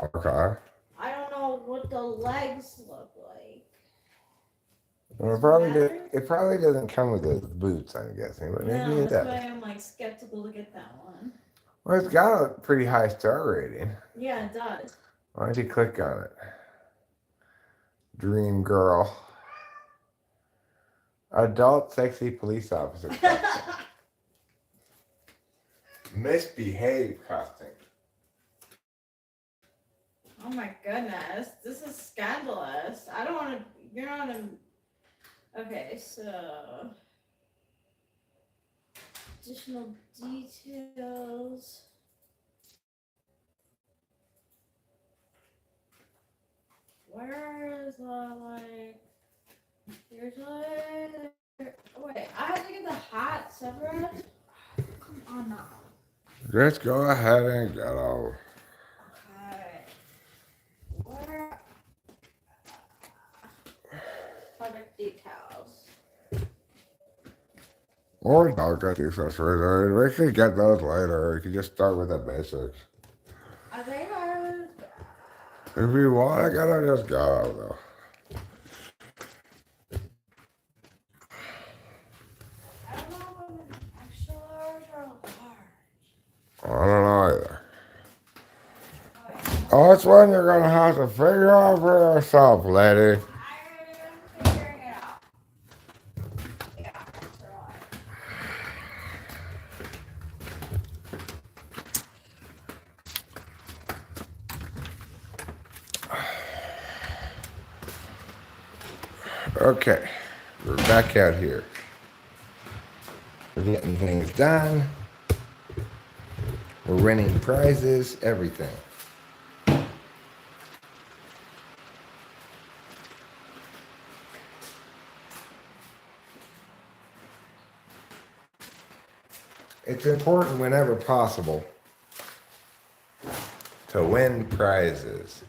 Okay. I don't know what the legs look like. Well, Does it matter? it probably doesn't come with the boots, I'm guessing, but maybe No, it that's does. why I'm like skeptical to get that one. Well, it's got a pretty high star rating. Yeah, it does. Why don't you click on it? Dream girl. Adult sexy police officer costume. Misbehave costume. Oh my goodness, this is scandalous. I don't want to. You're not a. Okay, so additional details. Where is the like? Here's like. Wait, I have to get the hat separate. Come on now. Just go ahead and go. Okay. Where? Product details. Or don't get the accessories. We can get those later. You can just start with the basics. I think I was. If you want, I gotta just go though. I don't know if I'm an extra large or large. I don't know either. Okay. Oh, it's one you're gonna have to figure out for yourself, lady. I'm figuring it out. Yeah, extra large. Okay, we're back out here. We're getting things done. We're winning prizes, everything. It's important whenever possible to win prizes.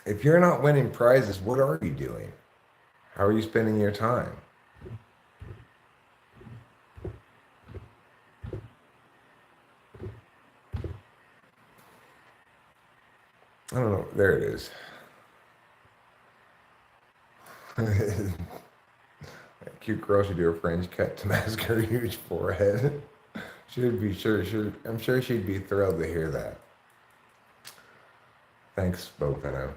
If you're not winning prizes, what are you doing? How are you spending your time? I don't know. There it is. That cute girl should do a French cut to mask her huge forehead. She'd be I'm sure she'd be thrilled to hear that. Thanks, Bopeno.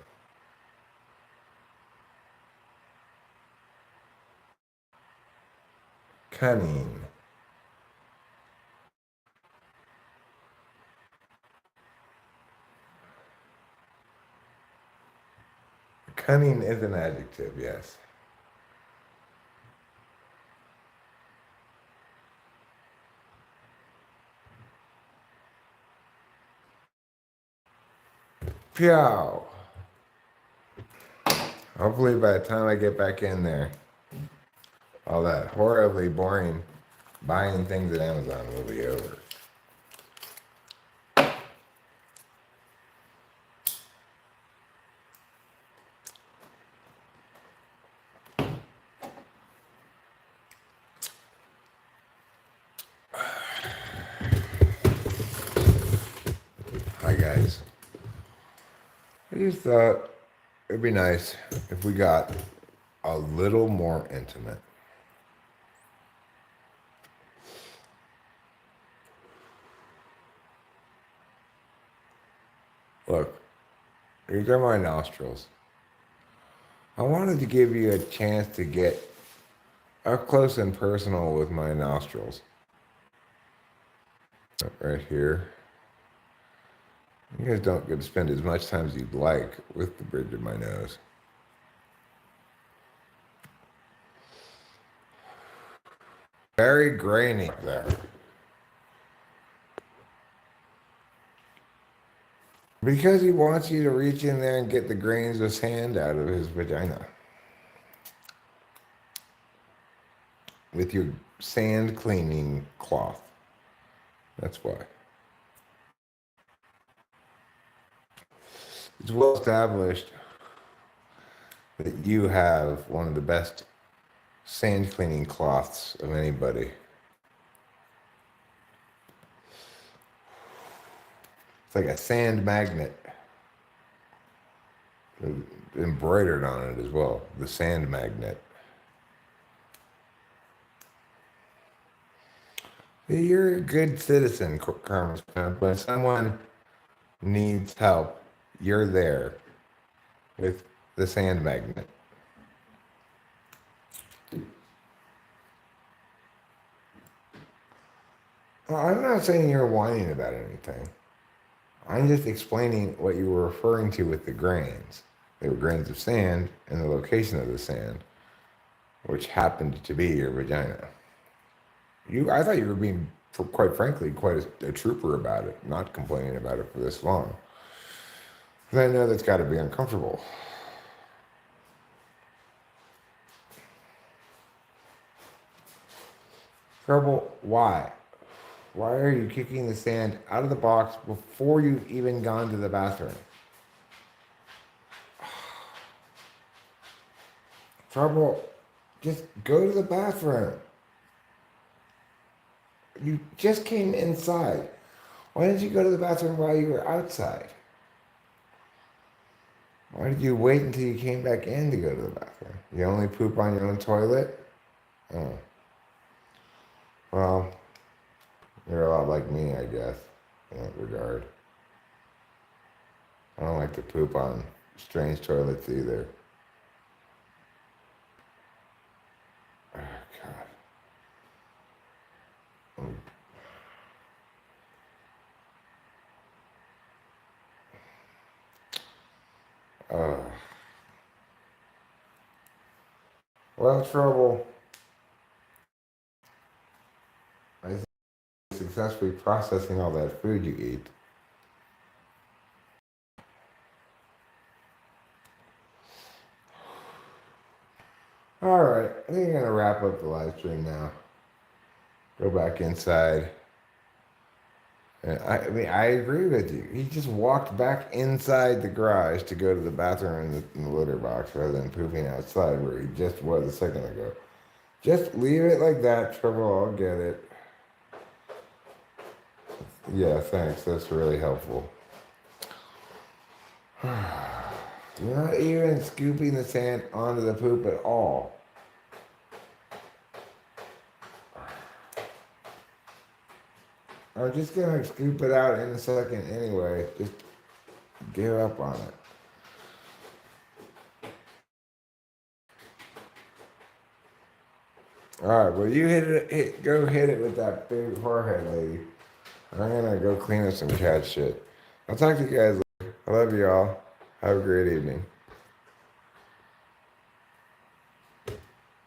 Cunning. Cunning is an adjective, yes. Pew. Hopefully by the time I get back in there, all that horribly boring buying things at Amazon will be over. Hi guys. I just thought it'd be nice if we got a little more intimate. Look, these are my nostrils. I wanted to give you a chance to get up close and personal with my nostrils. Right here. You guys don't get to spend as much time as you'd like with the bridge of my nose. Very grainy there. Because he wants you to reach in there and get the grains of sand out of his vagina. With your sand cleaning cloth. That's why. It's well established that you have one of the best sand cleaning cloths of anybody. It's like a sand magnet embroidered on it as well. The sand magnet. You're a good citizen, Carmen. When someone needs help, you're there with the sand magnet. Well, I'm not saying you're whining about anything. I'm just explaining what you were referring to with the grains. They were grains of sand and the location of the sand, which happened to be your vagina. I thought you were being, quite frankly, quite a trooper about it, not complaining about it for this long. Because I know that's got to be uncomfortable. Trouble, why? Why are you kicking the sand out of the box before you've even gone to the bathroom? Trouble, just go to the bathroom. You just came inside. Why didn't you go to the bathroom while you were outside? Why did you wait until you came back in to go to the bathroom? You only poop on your own toilet? Oh. Well, you're a lot like me, I guess, in that regard. I don't like to poop on strange toilets either. Oh, God. Well, Trouble, I think you're successfully processing all that food you eat. All right, I think I'm going to wrap up the live stream now. Go back inside. And I agree with you. He just walked back inside the garage to go to the bathroom in the litter box rather than pooping outside where he just was a second ago. Just leave it like that, Trouble. I'll get it. Yeah, thanks. That's really helpful. You're not even scooping the sand onto the poop at all. I'm just gonna scoop it out in a second anyway. Just give up on it. All right, well, you go hit it with that big forehead, lady. I'm gonna go clean up some cat shit. I'll talk to you guys later. I love you all. Have a great evening.